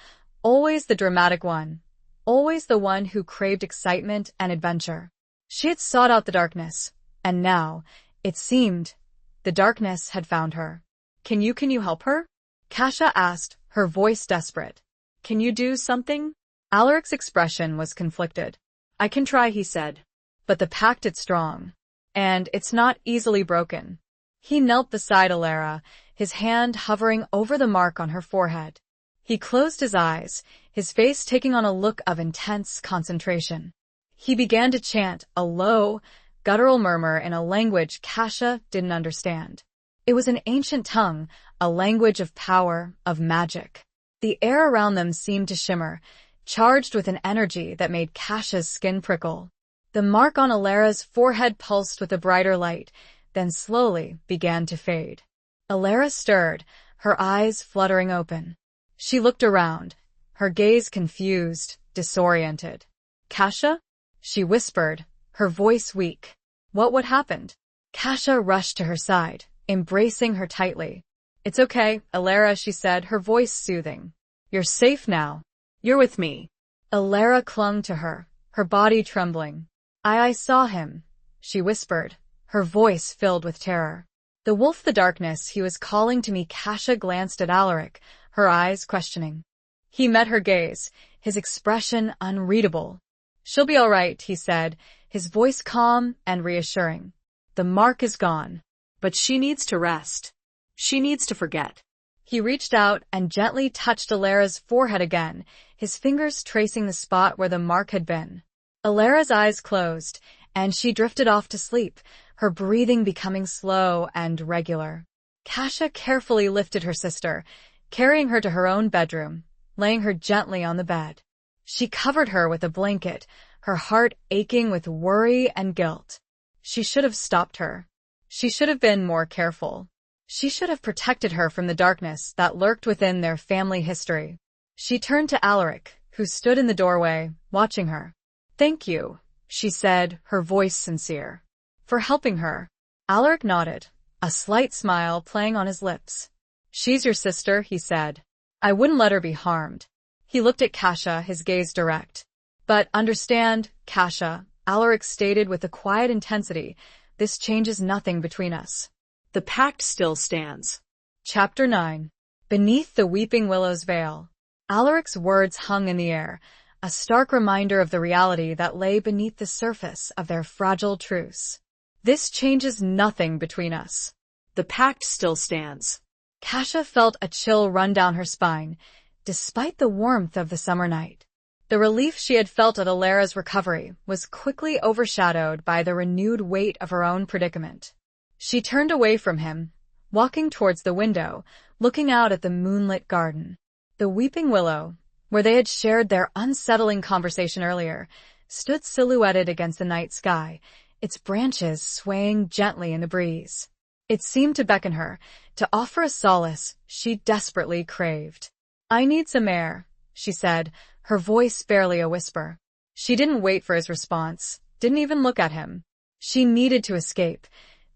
always the dramatic one, always the one who craved excitement and adventure. She had sought out the darkness, and now, it seemed, the darkness had found her. Can you help her? Kasha asked, her voice desperate. Can you do something? Alaric's expression was conflicted. I can try, he said. But the pact, it's strong. and it's not easily broken. He knelt beside Alara, his hand hovering over the mark on her forehead. He closed his eyes, his face taking on a look of intense concentration. He began to chant, a low, guttural murmur in a language Kasha didn't understand. It was an ancient tongue, a language of power, of magic. The air around them seemed to shimmer, charged with an energy that made Kasha's skin prickle. The mark on Alara's forehead pulsed with a brighter light, then slowly began to fade. Alara stirred, her eyes fluttering open. She looked around, her gaze confused, disoriented. "Kasha?" she whispered, her voice weak. What happened? Kasha rushed to her side, embracing her tightly. "It's okay, Alara," she said, her voice soothing. "You're safe now. You're with me." Alara clung to her, her body trembling. I saw him," she whispered, her voice filled with terror. "The wolf, the darkness, he was calling to me." Kasha glanced at Alaric, her eyes questioning. He met her gaze, his expression unreadable. "She'll be all right," he said, his voice calm and reassuring. "The mark is gone. But she needs to rest. She needs to forget." He reached out and gently touched Alara's forehead again, his fingers tracing the spot where the mark had been. Alara's eyes closed, and she drifted off to sleep, her breathing becoming slow and regular. Kasha carefully lifted her sister, carrying her to her own bedroom, laying her gently on the bed. She covered her with a blanket, her heart aching with worry and guilt. She should have stopped her. She should have been more careful. She should have protected her from the darkness that lurked within their family history. She turned to Alaric, who stood in the doorway, watching her. "Thank you," she said, her voice sincere. "For helping her." Alaric nodded, a slight smile playing on his lips. "She's your sister," he said. "I wouldn't let her be harmed." He looked at Kasha, his gaze direct. "But understand, Kasha," Alaric stated with a quiet intensity, "this changes nothing between us. The pact still stands." Chapter 9. Beneath the Weeping Willow's Veil. Alaric's words hung in the air, a stark reminder of the reality that lay beneath the surface of their fragile truce. "This changes nothing between us. The pact still stands." Kasha felt a chill run down her spine, despite the warmth of the summer night. The relief she had felt at Alara's recovery was quickly overshadowed by the renewed weight of her own predicament. She turned away from him, walking towards the window, looking out at the moonlit garden. The weeping willow, where they had shared their unsettling conversation earlier, stood silhouetted against the night sky, its branches swaying gently in the breeze. It seemed to beckon her, to offer a solace she desperately craved. "I need some air," she said, her voice barely a whisper. She didn't wait for his response, didn't even look at him. She needed to escape,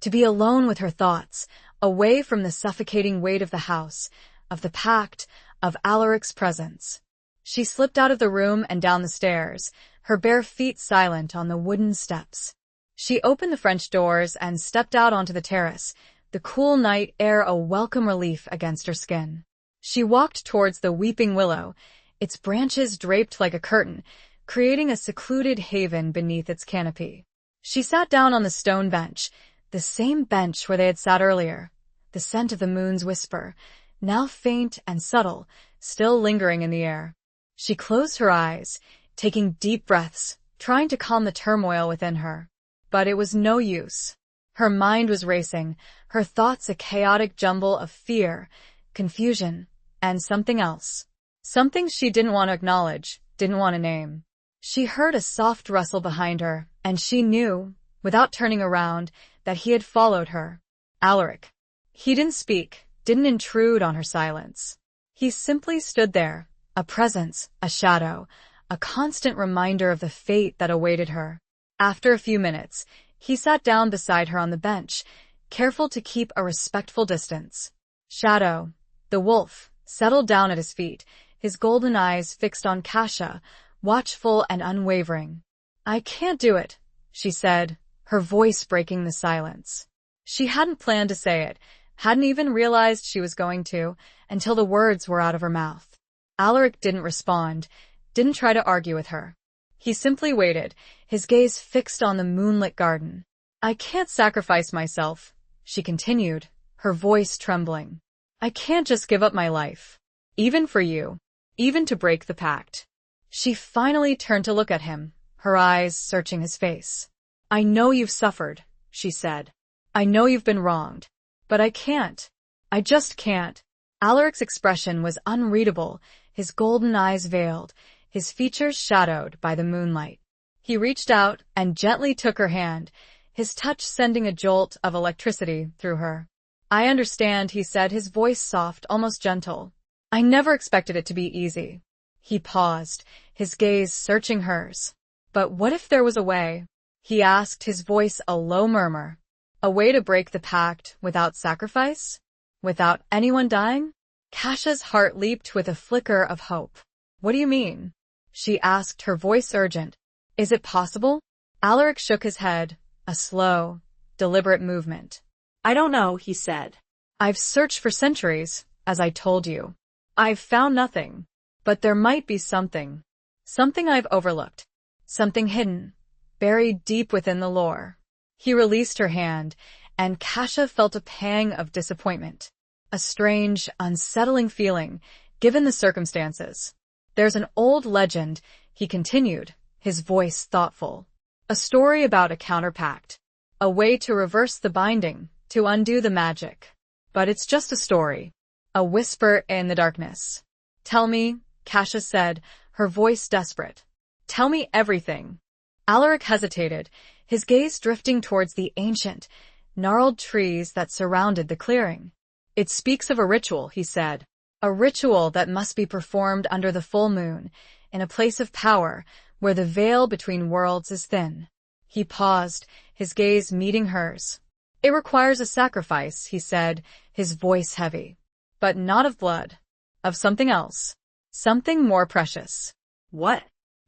to be alone with her thoughts, away from the suffocating weight of the house, of the pact, of Alaric's presence. She slipped out of the room and down the stairs, her bare feet silent on the wooden steps. She opened the French doors and stepped out onto the terrace, the cool night air a welcome relief against her skin. She walked towards the weeping willow, its branches draped like a curtain, creating a secluded haven beneath its canopy. She sat down on the stone bench, the same bench where they had sat earlier, the scent of the moon's whisper, now faint and subtle, still lingering in the air. She closed her eyes, taking deep breaths, trying to calm the turmoil within her. But it was no use. Her mind was racing, her thoughts a chaotic jumble of fear, confusion, and something else. Something she didn't want to acknowledge, didn't want to name. She heard a soft rustle behind her, and she knew, without turning around, that he had followed her. Alaric. He didn't speak, didn't intrude on her silence. He simply stood there, a presence, a shadow, a constant reminder of the fate that awaited her. After a few minutes, he sat down beside her on the bench, careful to keep a respectful distance. Shadow, the wolf, settled down at his feet, his golden eyes fixed on Kasha, watchful and unwavering. "I can't do it," she said, her voice breaking the silence. She hadn't planned to say it, hadn't even realized she was going to, until the words were out of her mouth. Alaric didn't respond, didn't try to argue with her. He simply waited, his gaze fixed on the moonlit garden. I can't sacrifice myself, she continued, her voice trembling. I can't just give up my life. Even for you. Even to break the pact. She finally turned to look at him, her eyes searching his face. I know you've suffered, she said. I know you've been wronged. But I can't. I just can't. Alaric's expression was unreadable, his golden eyes veiled, his features shadowed by the moonlight. He reached out and gently took her hand, his touch sending a jolt of electricity through her. I understand, he said, his voice soft, almost gentle. I never expected it to be easy. He paused, his gaze searching hers. But what if there was a way? He asked, his voice a low murmur. A way to break the pact without sacrifice? Without anyone dying? Kasha's heart leaped with a flicker of hope. What do you mean? She asked, her voice urgent. Is it possible? Alaric shook his head, a slow, deliberate movement. I don't know, he said. I've searched for centuries, as I told you. I've found nothing. But there might be something. Something I've overlooked. Something hidden, buried deep within the lore. He released her hand, and Kasha felt a pang of disappointment. A strange, unsettling feeling, given the circumstances. There's an old legend, he continued, his voice thoughtful. A story about a counterpact. A way to reverse the binding, to undo the magic. But it's just a story. A whisper in the darkness. Tell me, Kasha said, her voice desperate. Tell me everything. Alaric hesitated, his gaze drifting towards the ancient, gnarled trees that surrounded the clearing. It speaks of a ritual, he said. A ritual that must be performed under the full moon, in a place of power, where the veil between worlds is thin. He paused, his gaze meeting hers. It requires a sacrifice, he said, his voice heavy. But not of blood. Of something else. Something more precious. What?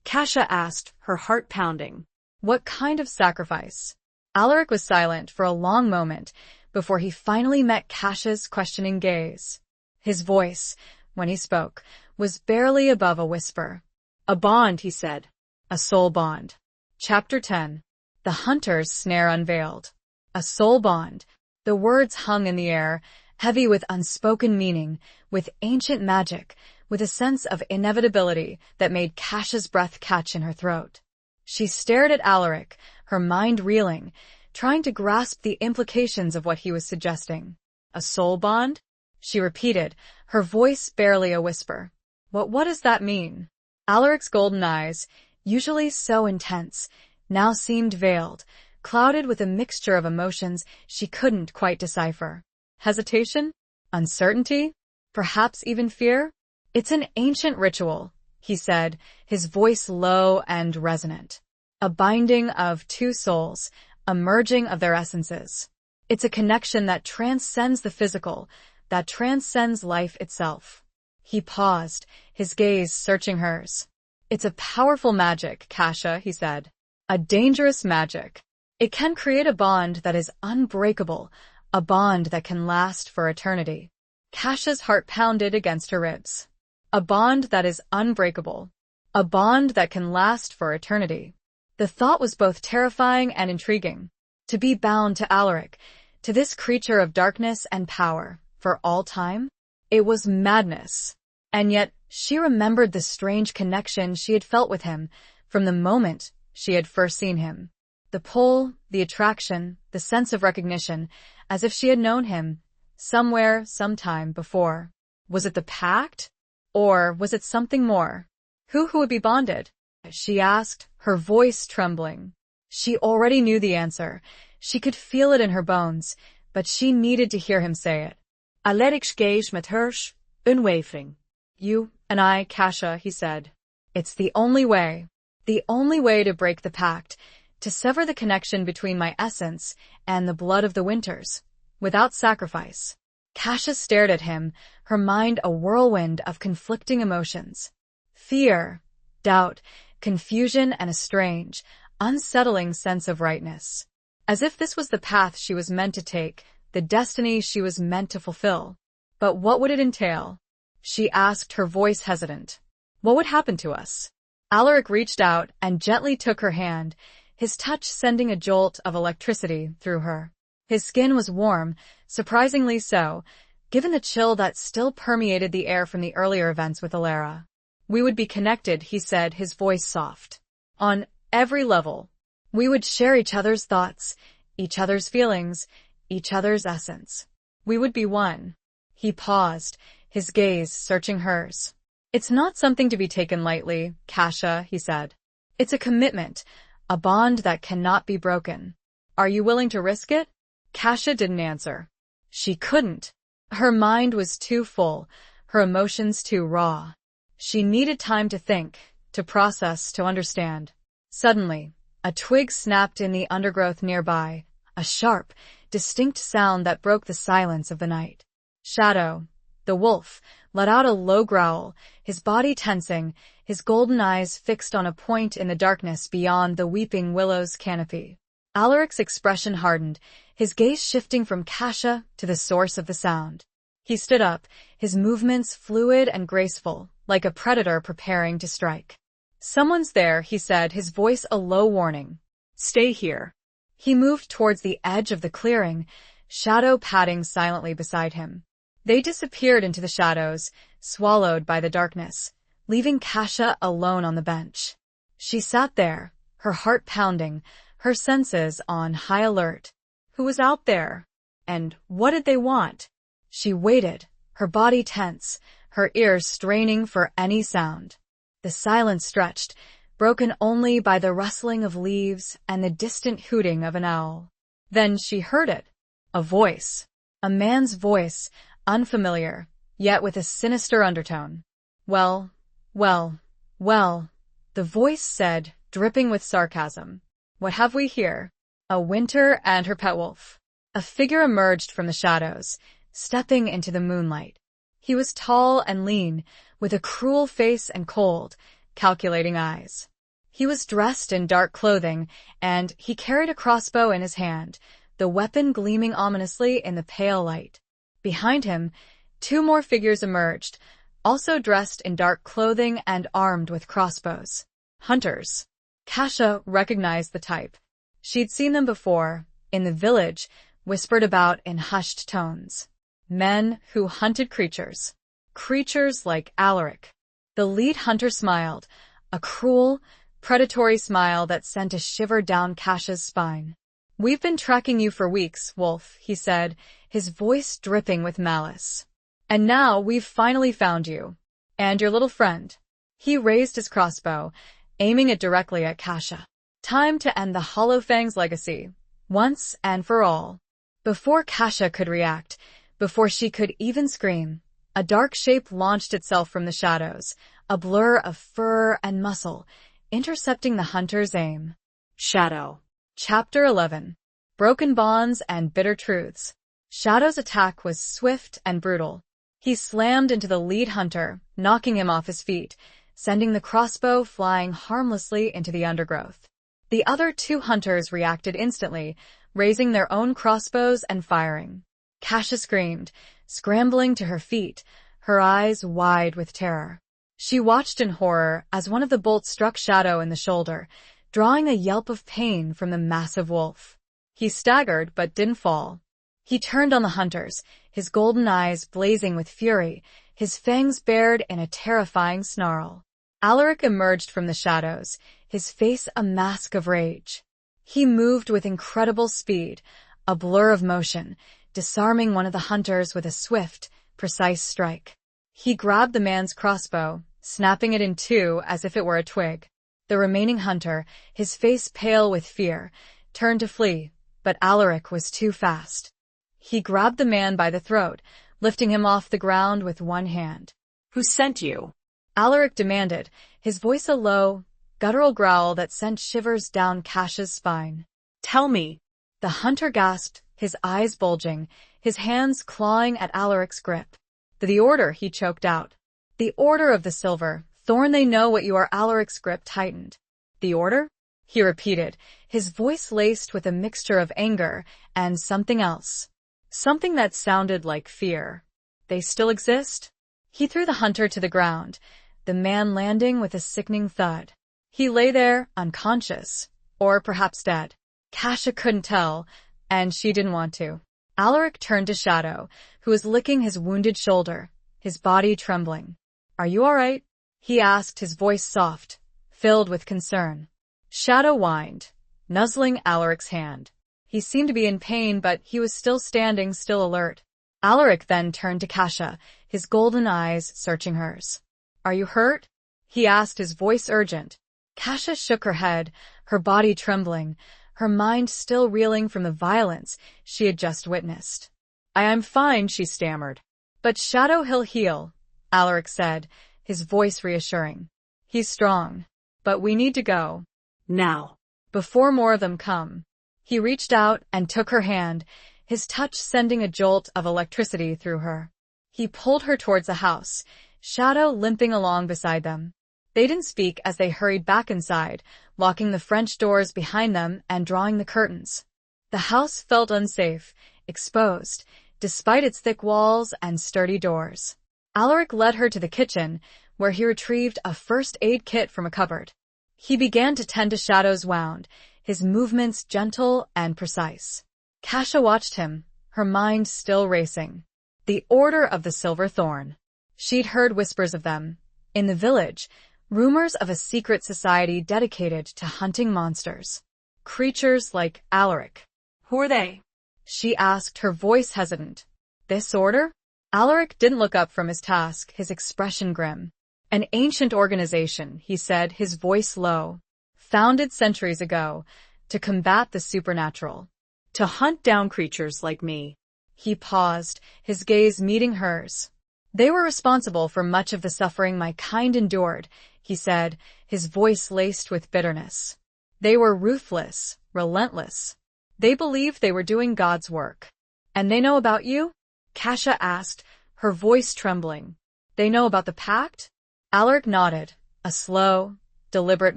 Kasha asked, her heart pounding. What kind of sacrifice? Alaric was silent for a long moment before he finally met Kasha's questioning gaze. His voice, when he spoke, was barely above a whisper. A bond, he said. A soul bond. Chapter 10. The Hunter's Snare Unveiled. A soul bond. The words hung in the air, heavy with unspoken meaning, with ancient magic, with a sense of inevitability that made Kasha's breath catch in her throat. She stared at Alaric, her mind reeling, trying to grasp the implications of what he was suggesting. A soul bond? She repeated, her voice barely a whisper. What does that mean? Alaric's golden eyes, usually so intense, now seemed veiled, clouded with a mixture of emotions she couldn't quite decipher. Hesitation? Uncertainty? Perhaps even fear? It's an ancient ritual, he said, his voice low and resonant. A binding of two souls, a merging of their essences. It's a connection that transcends the physical, that transcends life itself. He paused, his gaze searching hers. It's a powerful magic, Kasha, he said. A dangerous magic. It can create a bond that is unbreakable, a bond that can last for eternity. Kasha's heart pounded against her ribs. A bond that is unbreakable. A bond that can last for eternity. The thought was both terrifying and intriguing. To be bound to Alaric, to this creature of darkness and power, for all time? It was madness. And yet, she remembered the strange connection she had felt with him from the moment she had first seen him. The pull, the attraction, the sense of recognition, as if she had known him, somewhere, sometime before. Was it the pact? Or was it something more? Who would be bonded? She asked, her voice trembling. She already knew the answer. She could feel it in her bones, but she needed to hear him say it. Alaric gaze met hers, unwavering. You and I, Kasha, he said. It's the only way to break the pact, to sever the connection between my essence and the blood of the winters, without sacrifice. Kasha stared at him, her mind a whirlwind of conflicting emotions. Fear, doubt, confusion, and a strange, unsettling sense of rightness. As if this was the path she was meant to take, the destiny she was meant to fulfill. But what would it entail? She asked, her voice hesitant. What would happen to us? Alaric reached out and gently took her hand, his touch sending a jolt of electricity through her. His skin was warm, surprisingly so, given the chill that still permeated the air from the earlier events with Alara. "We would be connected," he said, his voice soft. "On every level. We would share each other's thoughts, each other's feelings, each other's essence. We would be one." He paused, his gaze searching hers. "It's not something to be taken lightly, Kasha," he said. "It's a commitment, a bond that cannot be broken. Are you willing to risk it?" Kasha didn't answer. She couldn't. Her mind was too full, her emotions too raw. She needed time to think, to process, to understand. Suddenly, a twig snapped in the undergrowth nearby, a sharp, distinct sound that broke the silence of the night. Shadow, the wolf, let out a low growl, his body tensing, his golden eyes fixed on a point in the darkness beyond the weeping willow's canopy. Alaric's expression hardened, his gaze shifting from Kasha to the source of the sound. He stood up, his movements fluid and graceful, like a predator preparing to strike. "Someone's there," he said, his voice a low warning. "Stay here." He moved towards the edge of the clearing, Shadow padding silently beside him. They disappeared into the shadows, swallowed by the darkness, leaving Kasha alone on the bench. She sat there, her heart pounding, her senses on high alert. Who was out there? And what did they want? She waited, her body tense, her ears straining for any sound. The silence stretched, broken only by the rustling of leaves and the distant hooting of an owl. Then she heard it. A voice. A man's voice, unfamiliar, yet with a sinister undertone. "Well, well, well," the voice said, dripping with sarcasm. "What have we here?" A winter and her pet wolf. A figure emerged from the shadows, stepping into the moonlight. He was tall and lean, with a cruel face and cold, calculating eyes. He was dressed in dark clothing, and he carried a crossbow in his hand, the weapon gleaming ominously in the pale light. Behind him, two more figures emerged, also dressed in dark clothing and armed with crossbows. Hunters. Kasha recognized the type. She'd seen them before, in the village, whispered about in hushed tones. Men who hunted creatures. Creatures like Alaric. The lead hunter smiled, a cruel, predatory smile that sent a shiver down Kasha's spine. "We've been tracking you for weeks, Wolf," he said, his voice dripping with malice. "And now we've finally found you. And your little friend." He raised his crossbow, aiming it directly at Kasha. Time to end the Hollowfang's legacy, once and for all. Before Kasha could react, before she could even scream, a dark shape launched itself from the shadows, a blur of fur and muscle, intercepting the hunter's aim. Shadow. Chapter 11. Broken Bonds and Bitter Truths. Shadow's attack was swift and brutal. He slammed into the lead hunter, knocking him off his feet, sending the crossbow flying harmlessly into the undergrowth. The other two hunters reacted instantly, raising their own crossbows and firing. Kasha screamed, scrambling to her feet, her eyes wide with terror. She watched in horror as one of the bolts struck Shadow in the shoulder, drawing a yelp of pain from the massive wolf. He staggered but didn't fall. He turned on the hunters, his golden eyes blazing with fury, his fangs bared in a terrifying snarl. Alaric emerged from the shadows, his face a mask of rage. He moved with incredible speed, a blur of motion, disarming one of the hunters with a swift, precise strike. He grabbed the man's crossbow, snapping it in two as if it were a twig. The remaining hunter, his face pale with fear, turned to flee, but Alaric was too fast. He grabbed the man by the throat, lifting him off the ground with one hand. "Who sent you?" Alaric demanded, his voice a low, guttural growl that sent shivers down Kasha's spine. "Tell me." The hunter gasped, his eyes bulging, his hands clawing at Alaric's grip. "The order," he choked out. "The order of the silver. Thorn, they know what you are." Alaric's grip tightened. "The order?" he repeated, his voice laced with a mixture of anger and something else. Something that sounded like fear. "They still exist?" He threw the hunter to the ground, the man landing with a sickening thud. He lay there, unconscious, Or perhaps dead. Kasha couldn't tell, and she didn't want to. Alaric turned to Shadow, who was licking his wounded shoulder, his body trembling. "Are you all right?" he asked, his voice soft, filled with concern. Shadow whined, nuzzling Alaric's hand. He seemed to be in pain, but he was still standing, still alert. Alaric then turned to Kasha, his golden eyes searching hers. "Are you hurt?" he asked, his voice urgent. Kasha shook her head, her body trembling, her mind still reeling from the violence she had just witnessed. "I am fine," she stammered. "But Shadow, he'll heal," Alaric said, his voice reassuring. "He's strong. But we need to go. Now. Before more of them come." He reached out and took her hand, his touch sending a jolt of electricity through her. He pulled her towards the house, Shadow limping along beside them. They didn't speak as they hurried back inside, locking the French doors behind them and drawing the curtains. The house felt unsafe, exposed, despite its thick walls and sturdy doors. Alaric led her to the kitchen, where he retrieved a first aid kit from a cupboard. He began to tend to Shadow's wound, his movements gentle and precise. Kasha watched him, her mind still racing. The Order of the Silver Thorn. She'd heard whispers of them. In the village, rumors of a secret society dedicated to hunting monsters. Creatures like Alaric. "Who are they?" she asked, her voice hesitant. "This order?" Alaric didn't look up from his task, his expression grim. "An ancient organization," he said, his voice low. "Founded centuries ago, to combat the supernatural. To hunt down creatures like me." He paused, his gaze meeting hers. "They were responsible for much of the suffering my kind endured," he said, his voice laced with bitterness. "They were ruthless, relentless. They believed they were doing God's work." "And they know about you?" Kasha asked, her voice trembling. "They know about the pact?" Alaric nodded, a slow, deliberate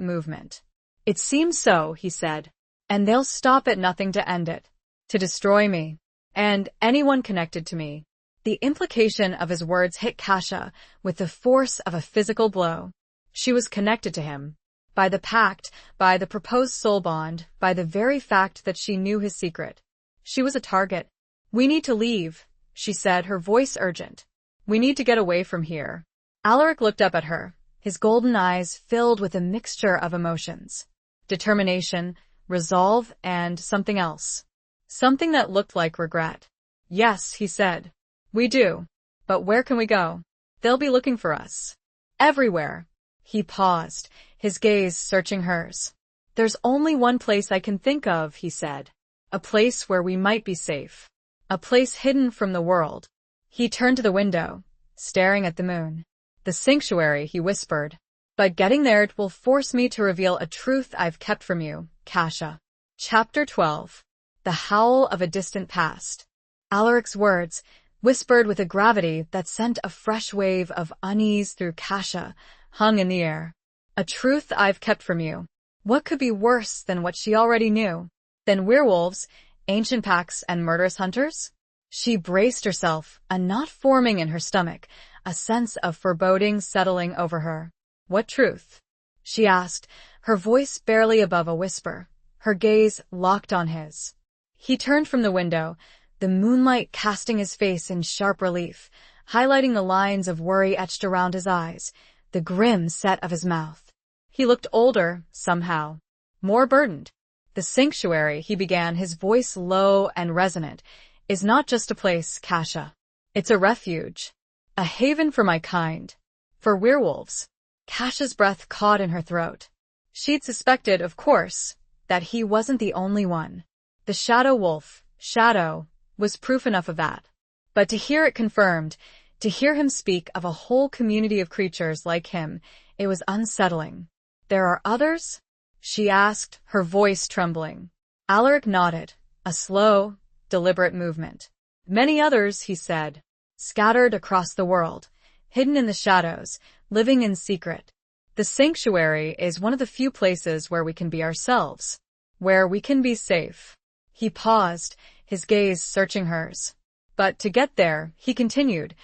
movement. "It seems so," he said. "And they'll stop at nothing to end it. To destroy me. And anyone connected to me." The implication of his words hit Kasha with the force of a physical blow. She was connected to him. By the pact, by the proposed soul bond, by the very fact that she knew his secret. She was a target. "We need to leave," she said, her voice urgent. "We need to get away from here." Alaric looked up at her, his golden eyes filled with a mixture of emotions. Determination, resolve, and something else. Something that looked like regret. "Yes," he said. "We do. But where can we go? They'll be looking for us. Everywhere." He paused, his gaze searching hers. "There's only one place I can think of," he said. "A place where we might be safe. A place hidden from the world." He turned to the window, staring at the moon. "The sanctuary," he whispered. "But getting there will force me to reveal a truth I've kept from you, Kasha." Chapter 12. The Howl of a Distant Past. Alaric's words, whispered with a gravity that sent a fresh wave of unease through Kasha, hung in the air. "A truth I've kept from you." What could be worse than what she already knew? Than werewolves, ancient packs, and murderous hunters? She braced herself, a knot forming in her stomach, a sense of foreboding settling over her. "What truth?" she asked, her voice barely above a whisper, her gaze locked on his. He turned from the window, the moonlight casting his face in sharp relief, highlighting the lines of worry etched around his eyes, the grim set of his mouth. He looked older, somehow. More burdened. "The sanctuary," he began, his voice low and resonant, "is not just a place, Kasha. It's a refuge. A haven for my kind. For werewolves." Kasha's breath caught in her throat. She'd suspected, of course, that he wasn't the only one. The shadow wolf, Shadow, was proof enough of that. But to hear it confirmed, to hear him speak of a whole community of creatures like him, it was unsettling. "There are others?" she asked, her voice trembling. Alaric nodded, a slow, deliberate movement. "Many others," he said, "scattered across the world, hidden in the shadows, living in secret. The sanctuary is one of the few places where we can be ourselves, where we can be safe." He paused, his gaze searching hers. "But to get there," he continued,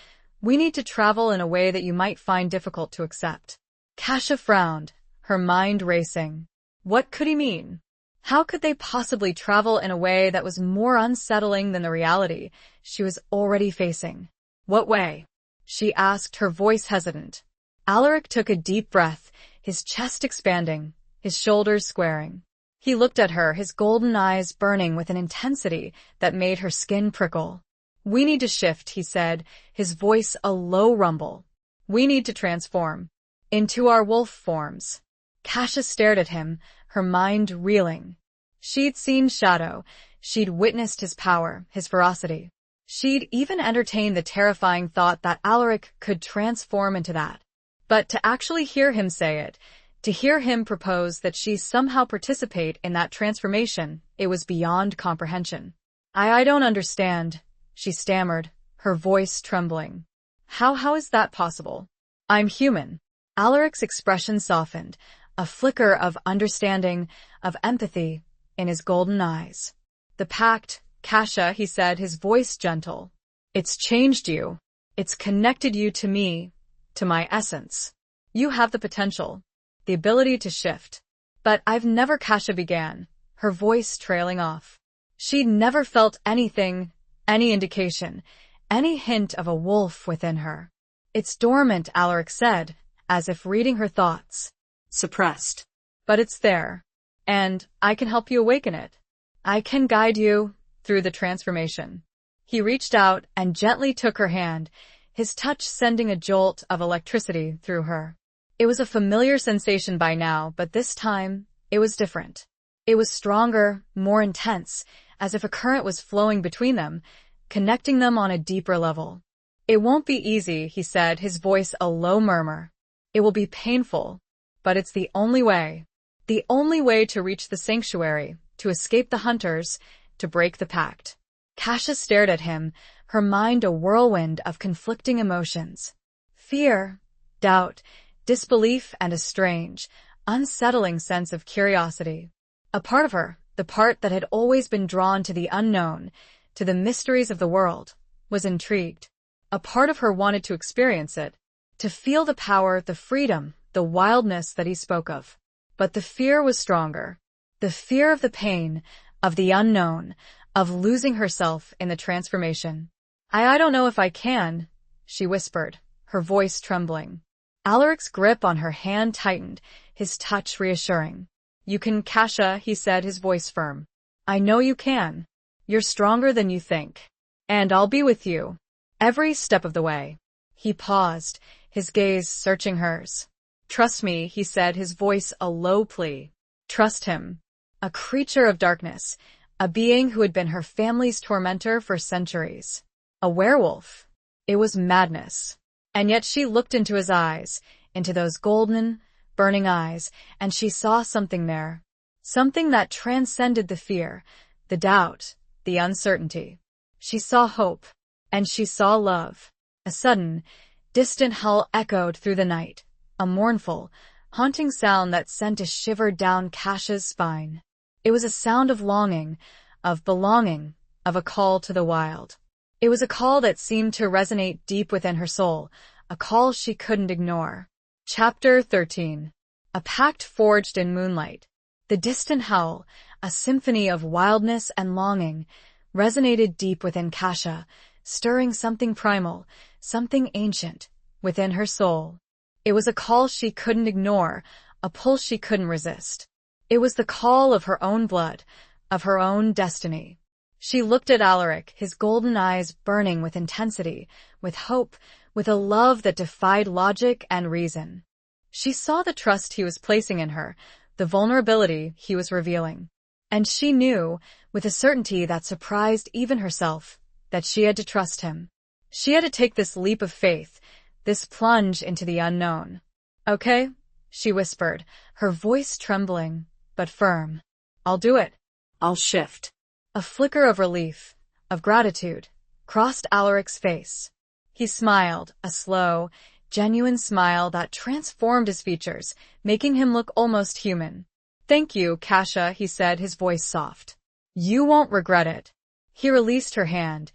"we need to travel in a way that you might find difficult to accept." Kasha frowned, her mind racing. What could he mean? How could they possibly travel in a way that was more unsettling than the reality she was already facing? What way? She asked, her voice hesitant. Alaric took a deep breath, his chest expanding, his shoulders squaring. He looked at her, his golden eyes burning with an intensity that made her skin prickle. We need to shift, he said, his voice a low rumble. We need to transform. Into our wolf forms. Kasha stared at him, her mind reeling. She'd seen Shadow. She'd witnessed his power, his ferocity. She'd even entertained the terrifying thought that Alaric could transform into that. But to actually hear him say it, to hear him propose that she somehow participate in that transformation, it was beyond comprehension. I don't understand, she stammered, her voice trembling. How is that possible? I'm human. Alaric's expression softened, a flicker of understanding, of empathy, in his golden eyes. The pact, Kasha, he said, his voice gentle. It's changed you. It's connected you to me, to my essence. You have the potential, the ability to shift. But I've never, Kasha began, her voice trailing off. She'd never felt anything, any indication, any hint of a wolf within her. It's dormant, Alaric said, as if reading her thoughts. Suppressed. But it's there. And I can help you awaken it. I can guide you through the transformation. He reached out and gently took her hand, his touch sending a jolt of electricity through her. It was a familiar sensation by now, but this time, it was different. It was stronger, more intense, as if a current was flowing between them, connecting them on a deeper level. It won't be easy, he said, his voice a low murmur. It will be painful, but it's the only way. The only way to reach the sanctuary, to escape the hunters, to break the pact. Kasha stared at him, her mind a whirlwind of conflicting emotions. Fear, doubt, disbelief, and a strange, unsettling sense of curiosity. A part of her, the part that had always been drawn to the unknown, to the mysteries of the world, was intrigued. A part of her wanted to experience it, to feel the power, the freedom, the wildness that he spoke of. But the fear was stronger. The fear of the pain, of the unknown, of losing herself in the transformation. I don't know if I can, she whispered, her voice trembling. Alaric's grip on her hand tightened, his touch reassuring. You can, Kasha, he said, his voice firm. I know you can. You're stronger than you think. And I'll be with you. Every step of the way. He paused, his gaze searching hers. Trust me, he said, his voice a low plea. Trust him. A creature of darkness, a being who had been her family's tormentor for centuries. A werewolf. It was madness. And yet she looked into his eyes, into those golden, burning eyes, and she saw something there. Something that transcended the fear, the doubt, the uncertainty. She saw hope, and she saw love. A sudden, distant howl echoed through the night, a mournful, haunting sound that sent a shiver down Kasha's spine. It was a sound of longing, of belonging, of a call to the wild. It was a call that seemed to resonate deep within her soul, a call she couldn't ignore. Chapter 13. A pact forged in moonlight. The distant howl, a symphony of wildness and longing, resonated deep within Kasha, stirring something primal, something ancient, within her soul. It was a call she couldn't ignore, a pull she couldn't resist. It was the call of her own blood, of her own destiny. She looked at Alaric, his golden eyes burning with intensity, with hope, with a love that defied logic and reason. She saw the trust he was placing in her, the vulnerability he was revealing. And she knew, with a certainty that surprised even herself, that she had to trust him. She had to take this leap of faith, this plunge into the unknown. Okay, she whispered, her voice trembling, but firm. I'll do it. I'll shift. A flicker of relief, of gratitude, crossed Alaric's face. He smiled, a slow, genuine smile that transformed his features, making him look almost human. Thank you, Kasha, he said, his voice soft. You won't regret it. He released her hand,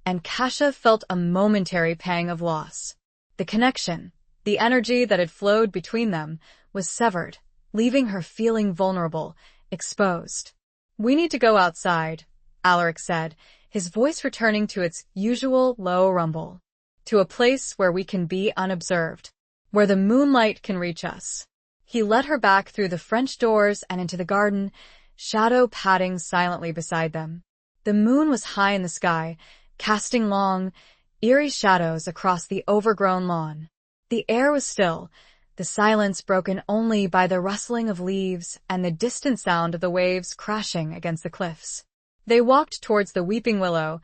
and Kasha felt a momentary pang of loss. The connection, the energy that had flowed between them, was severed, leaving her feeling vulnerable, exposed. We need to go outside, Alaric said, his voice returning to its usual low rumble. To a place where we can be unobserved, where the moonlight can reach us. He led her back through the French doors and into the garden, shadow padding silently beside them. The moon was high in the sky, casting long, eerie shadows across the overgrown lawn. The air was still, the silence broken only by the rustling of leaves and the distant sound of the waves crashing against the cliffs. They walked towards the weeping willow,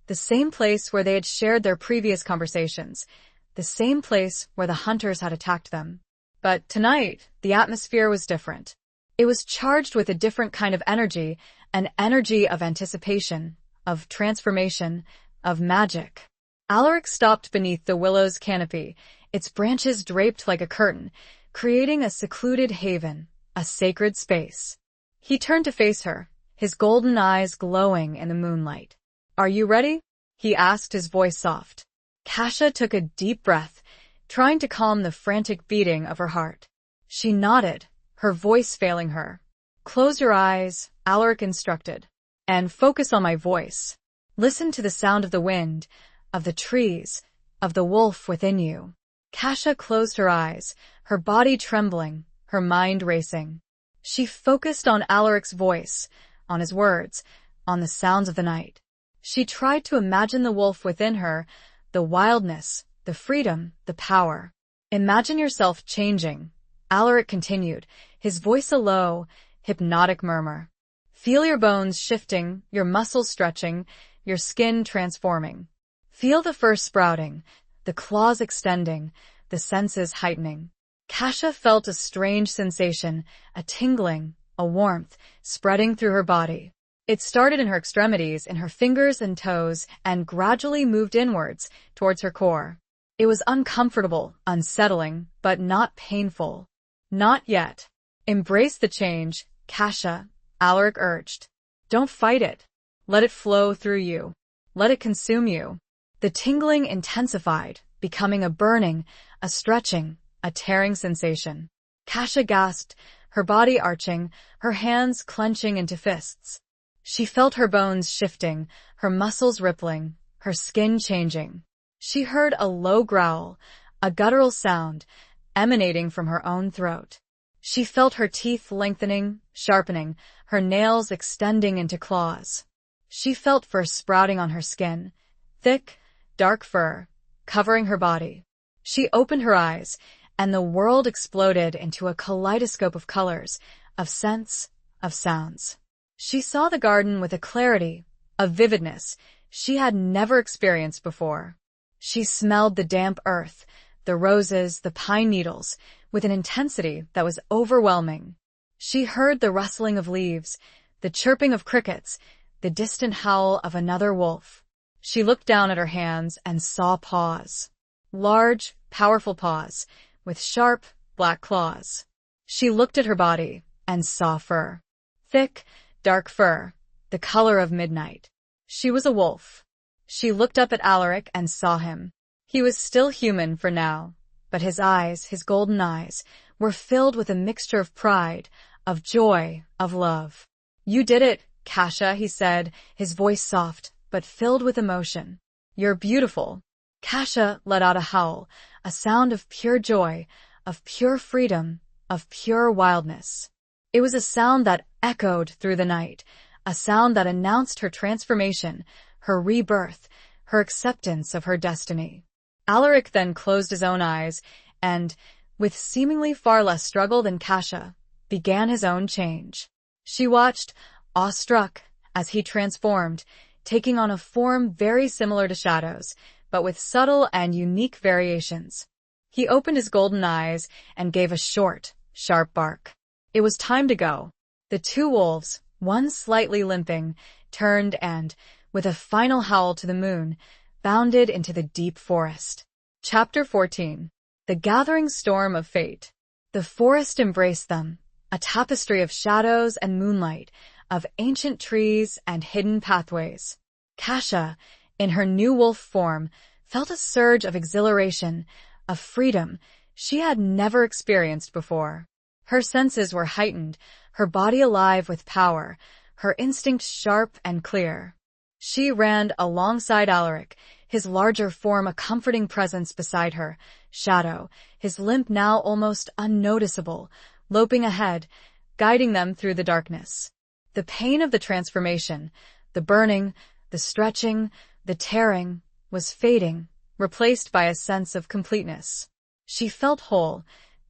the same place where they had shared their previous conversations, the same place where the hunters had attacked them. But tonight, the atmosphere was different. It was charged with a different kind of energy, an energy of anticipation, of transformation, of magic. Alaric stopped beneath the willow's canopy, its branches draped like a curtain, creating a secluded haven, a sacred space. He turned to face her, his golden eyes glowing in the moonlight. "Are you ready?" he asked, his voice soft. Kasha took a deep breath, trying to calm the frantic beating of her heart. She nodded, her voice failing her. "Close your eyes," Alaric instructed, "and focus on my voice. Listen to the sound of the wind, of the trees, of the wolf within you." Kasha closed her eyes, her body trembling, her mind racing. She focused on Alaric's voice, on his words, on the sounds of the night. She tried to imagine the wolf within her, the wildness, the freedom, the power. "Imagine yourself changing," Alaric continued, his voice a low, hypnotic murmur. "Feel your bones shifting, your muscles stretching, your skin transforming. Feel the fur sprouting, the claws extending, the senses heightening." Kasha felt a strange sensation, a tingling, a warmth, spreading through her body. It started in her extremities, in her fingers and toes, and gradually moved inwards, towards her core. It was uncomfortable, unsettling, but not painful. "Not yet. Embrace the change, Kasha," Alaric urged. "Don't fight it. Let it flow through you. Let it consume you." The tingling intensified, becoming a burning, a stretching, a tearing sensation. Kasha gasped, her body arching, her hands clenching into fists. She felt her bones shifting, her muscles rippling, her skin changing. She heard a low growl, a guttural sound, emanating from her own throat. She felt her teeth lengthening, sharpening, her nails extending into claws. She felt fur sprouting on her skin, thick, dark fur, covering her body. She opened her eyes, and the world exploded into a kaleidoscope of colors, of scents, of sounds. She saw the garden with a clarity, a vividness she had never experienced before. She smelled the damp earth, the roses, the pine needles, with an intensity that was overwhelming. She heard the rustling of leaves, the chirping of crickets, the distant howl of another wolf. She looked down at her hands and saw paws. Large, powerful paws, with sharp, black claws. She looked at her body and saw fur. Thick, dark fur, the color of midnight. She was a wolf. She looked up at Alaric and saw him. He was still human for now, but his eyes, his golden eyes, were filled with a mixture of pride, of joy, of love. "You did it, Kasha," he said, his voice soft, but filled with emotion. "You're beautiful." Kasha let out a howl, a sound of pure joy, of pure freedom, of pure wildness. It was a sound that echoed through the night, a sound that announced her transformation, her rebirth, her acceptance of her destiny. Alaric then closed his own eyes and, with seemingly far less struggle than Kasha, began his own change. She watched, awestruck, as he transformed, taking on a form very similar to Shadow's, but with subtle and unique variations. He opened his golden eyes and gave a short, sharp bark. It was time to go. The two wolves, one slightly limping, turned and, with a final howl to the moon, bounded into the deep forest. Chapter 14. The Gathering Storm of Fate. The forest embraced them, a tapestry of shadows and moonlight, of ancient trees and hidden pathways. Kasha, in her new wolf form, felt a surge of exhilaration, of freedom she had never experienced before. Her senses were heightened, her body alive with power, her instinct sharp and clear. She ran alongside Alaric, his larger form a comforting presence beside her, Shadow, his limp now almost unnoticeable, loping ahead, guiding them through the darkness. The pain of the transformation, the burning, the stretching, the tearing, was fading, replaced by a sense of completeness. She felt whole,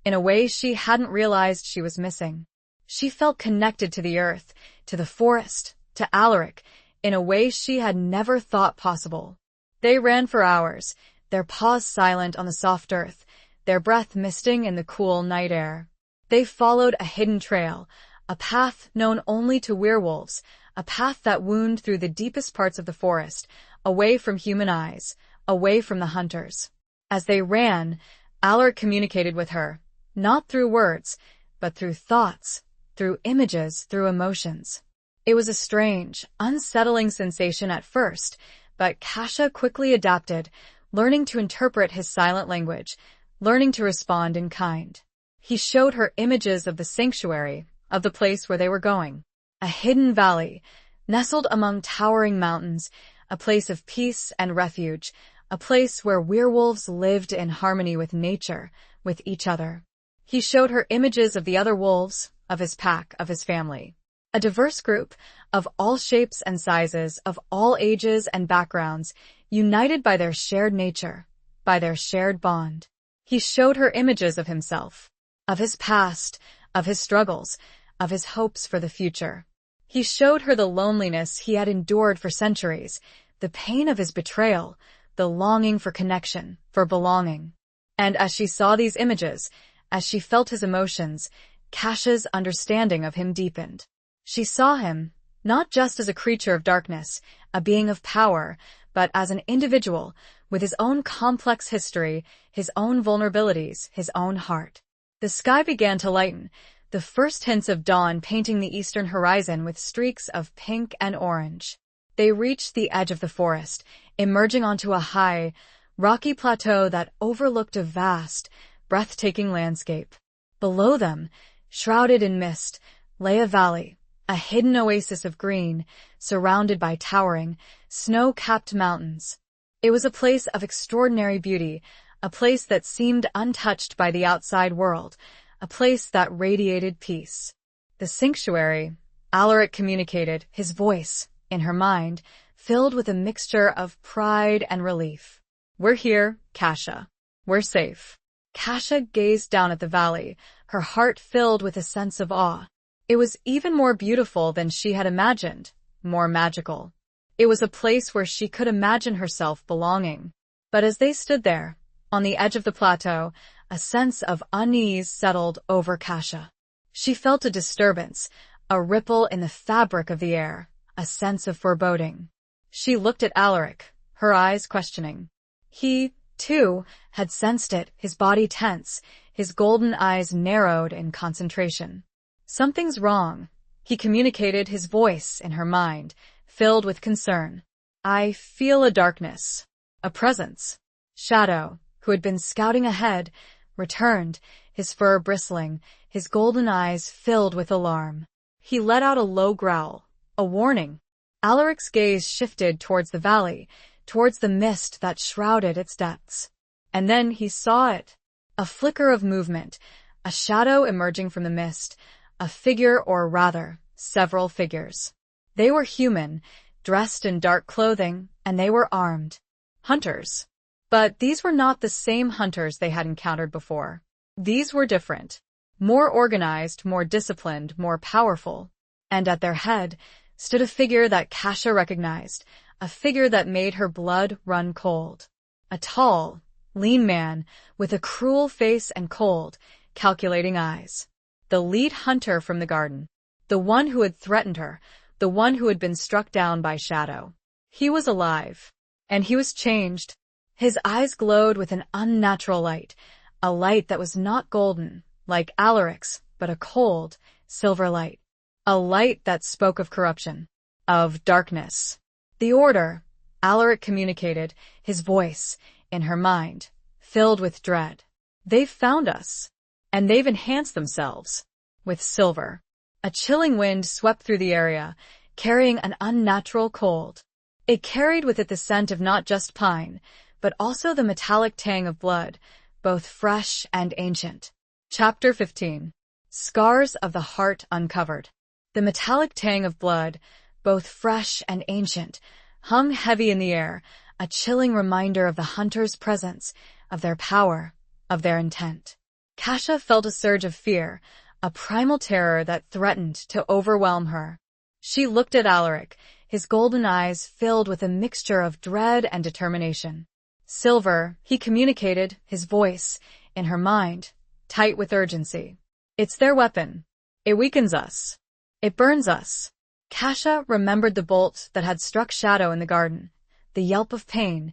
in a way she hadn't realized she was missing. She felt connected to the earth, to the forest, to Alaric, in a way she had never thought possible. They ran for hours, their paws silent on the soft earth, their breath misting in the cool night air. They followed a hidden trail, a path known only to werewolves, a path that wound through the deepest parts of the forest, away from human eyes, away from the hunters. As they ran, Alaric communicated with her, not through words, but through thoughts, through images, through emotions. It was a strange, unsettling sensation at first, but Kasha quickly adapted, learning to interpret his silent language, learning to respond in kind. He showed her images of the sanctuary, of the place where they were going. A hidden valley, nestled among towering mountains, a place of peace and refuge, a place where werewolves lived in harmony with nature, with each other. He showed her images of the other wolves, of his pack, of his family. A diverse group, of all shapes and sizes, of all ages and backgrounds, united by their shared nature, by their shared bond. He showed her images of himself, of his past, of his struggles, of his hopes for the future. He showed her the loneliness he had endured for centuries, the pain of his betrayal, the longing for connection, for belonging. And as she saw these images, as she felt his emotions, Kasha's understanding of him deepened. She saw him, not just as a creature of darkness, a being of power, but as an individual, with his own complex history, his own vulnerabilities, his own heart. The sky began to lighten, the first hints of dawn painting the eastern horizon with streaks of pink and orange. They reached the edge of the forest, emerging onto a high, rocky plateau that overlooked a vast, breathtaking landscape. Below them, shrouded in mist, lay a valley, a hidden oasis of green, surrounded by towering, snow-capped mountains. It was a place of extraordinary beauty, a place that seemed untouched by the outside world, a place that radiated peace. The sanctuary, Alaric communicated, his voice, in her mind, filled with a mixture of pride and relief. "We're here, Kasha. We're safe." Kasha gazed down at the valley, her heart filled with a sense of awe. It was even more beautiful than she had imagined, more magical. It was a place where she could imagine herself belonging. But as they stood there, on the edge of the plateau, a sense of unease settled over Kasha. She felt a disturbance, a ripple in the fabric of the air, a sense of foreboding. She looked at Alaric, her eyes questioning. He, too, had sensed it, his body tense, his golden eyes narrowed in concentration. "Something's wrong," he communicated, his voice in her mind, filled with concern. "I feel a darkness, a presence." Shadow, who had been scouting ahead, returned, his fur bristling, his golden eyes filled with alarm. He let out a low growl, a warning. Alaric's gaze shifted towards the valley, towards the mist that shrouded its depths. And then he saw it. A flicker of movement, a shadow emerging from the mist, a figure, or rather, several figures. They were human, dressed in dark clothing, and they were armed. Hunters. But these were not the same hunters they had encountered before. These were different. More organized, more disciplined, more powerful. And at their head stood a figure that Kasha recognized, a figure that made her blood run cold. A tall, lean man with a cruel face and cold, calculating eyes. The lead hunter from the garden. The one who had threatened her, the one who had been struck down by Shadow. He was alive. And he was changed. His eyes glowed with an unnatural light, a light that was not golden, like Alaric's, but a cold, silver light. A light that spoke of corruption, of darkness. "The order," Alaric communicated, his voice, in her mind, filled with dread. "They've found us, and they've enhanced themselves with silver." A chilling wind swept through the area, carrying an unnatural cold. It carried with it the scent of not just pine, but also the metallic tang of blood, both fresh and ancient. Chapter 15. Scars of the Heart Uncovered. The metallic tang of blood, both fresh and ancient, hung heavy in the air, a chilling reminder of the hunter's presence, of their power, of their intent. Kasha felt a surge of fear, a primal terror that threatened to overwhelm her. She looked at Alaric, his golden eyes filled with a mixture of dread and determination. Silver, he communicated, his voice, in her mind, tight with urgency. It's their weapon. It weakens us. It burns us. Kasha remembered the bolt that had struck Shadow in the garden, the yelp of pain,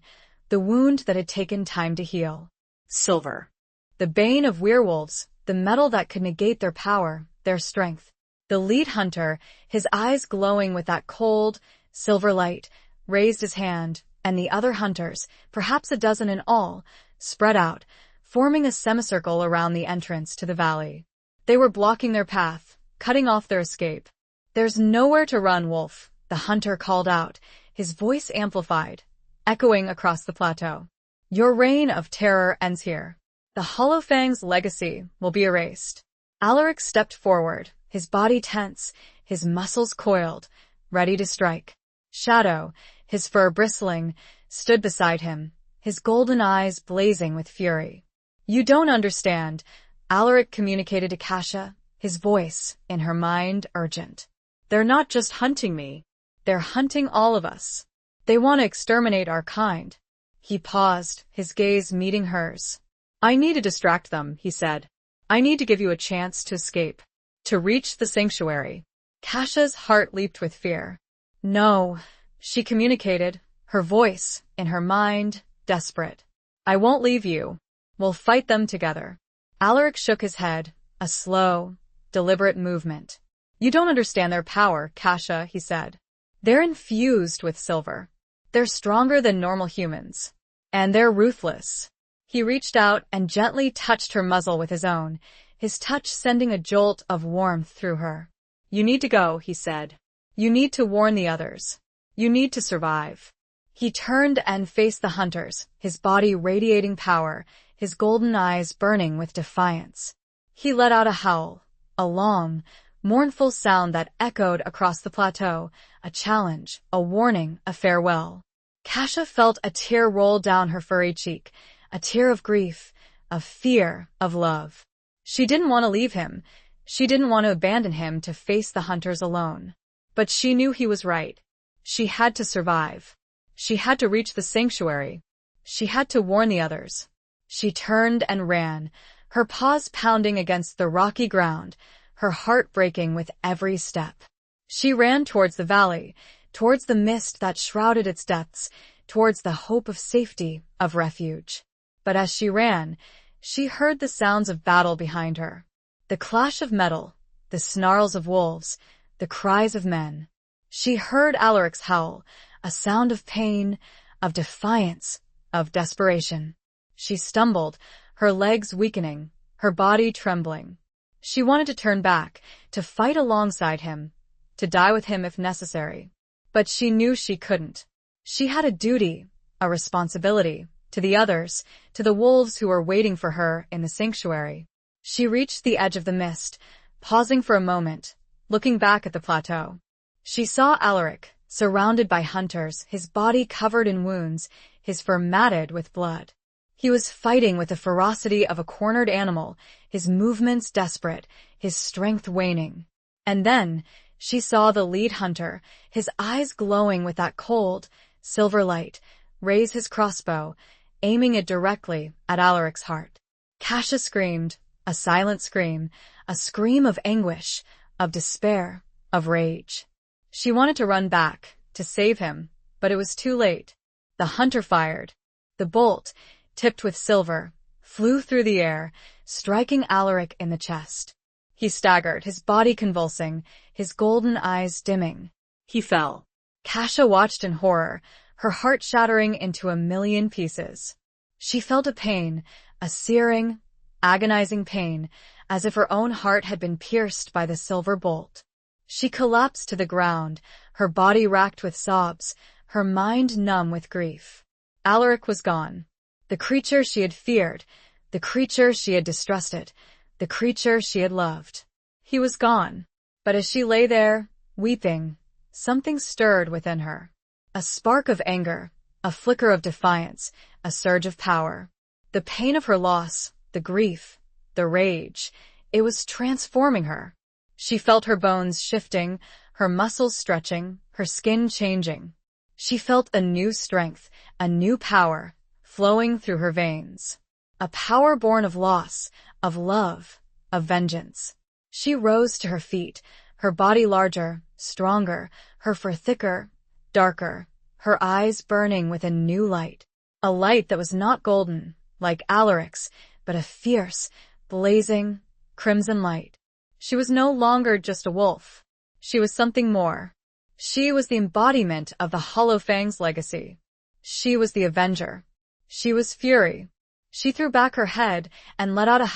the wound that had taken time to heal. Silver. The bane of werewolves, the metal that could negate their power, their strength. The lead hunter, his eyes glowing with that cold, silver light, raised his hand, and the other hunters, perhaps a dozen in all, spread out, forming a semicircle around the entrance to the valley. They were blocking their path, cutting off their escape. There's nowhere to run, Wolf, the hunter called out, his voice amplified, echoing across the plateau. Your reign of terror ends here. The Hollowfang's legacy will be erased. Alaric stepped forward, his body tense, his muscles coiled, ready to strike. Shadow, his fur bristling, stood beside him, his golden eyes blazing with fury. You don't understand, Alaric communicated to Kasha, his voice, in her mind, urgent. They're not just hunting me. They're hunting all of us. They want to exterminate our kind. He paused, his gaze meeting hers. I need to distract them, he said. I need to give you a chance to escape, to reach the sanctuary. Kasha's heart leaped with fear. No, she communicated, her voice, in her mind, desperate. I won't leave you. We'll fight them together. Alaric shook his head, a slow, deliberate movement. You don't understand their power, Kasha, he said. They're infused with silver. They're stronger than normal humans. And they're ruthless. He reached out and gently touched her muzzle with his own, his touch sending a jolt of warmth through her. You need to go, he said. You need to warn the others. You need to survive. He turned and faced the hunters, his body radiating power, his golden eyes burning with defiance. He let out a howl, a long, mournful sound that echoed across the plateau, a challenge, a warning, a farewell. Kasha felt a tear roll down her furry cheek, a tear of grief, of fear, of love. She didn't want to leave him. She didn't want to abandon him to face the hunters alone. But she knew he was right. She had to survive. She had to reach the sanctuary. She had to warn the others. She turned and ran, her paws pounding against the rocky ground, her heart breaking with every step. She ran towards the valley, towards the mist that shrouded its depths, towards the hope of safety, of refuge. But as she ran, she heard the sounds of battle behind her. The clash of metal, the snarls of wolves, the cries of men. She heard Alaric's howl, a sound of pain, of defiance, of desperation. She stumbled, her legs weakening, her body trembling. She wanted to turn back, to fight alongside him, to die with him if necessary. But she knew she couldn't. She had a duty, a responsibility, to the others, to the wolves who were waiting for her in the sanctuary. She reached the edge of the mist, pausing for a moment, looking back at the plateau. She saw Alaric, surrounded by hunters, his body covered in wounds, his fur matted with blood. He was fighting with the ferocity of a cornered animal, his movements desperate, his strength waning. And then, she saw the lead hunter, his eyes glowing with that cold, silver light, raise his crossbow, aiming it directly at Alaric's heart. Kasha screamed, a silent scream, a scream of anguish, of despair, of rage. She wanted to run back, to save him, but it was too late. The hunter fired. The bolt, tipped with silver, flew through the air, striking Alaric in the chest. He staggered, his body convulsing, his golden eyes dimming. He fell. Kasha watched in horror, her heart shattering into a million pieces. She felt a pain, a searing, agonizing pain, as if her own heart had been pierced by the silver bolt. She collapsed to the ground, her body racked with sobs, her mind numb with grief. Alaric was gone. The creature she had feared, the creature she had distrusted, the creature she had loved. He was gone. But as she lay there, weeping, something stirred within her. A spark of anger, a flicker of defiance, a surge of power. The pain of her loss, the grief, the rage, it was transforming her. She felt her bones shifting, her muscles stretching, her skin changing. She felt a new strength, a new power, flowing through her veins. A power born of loss, of love, of vengeance. She rose to her feet, her body larger, stronger, her fur thicker, darker, her eyes burning with a new light. A light that was not golden, like Alaric's, but a fierce, blazing, crimson light. She was no longer just a wolf. She was something more. She was the embodiment of the Hollowfang's legacy. She was the Avenger. She was Fury. She threw back her head and let out a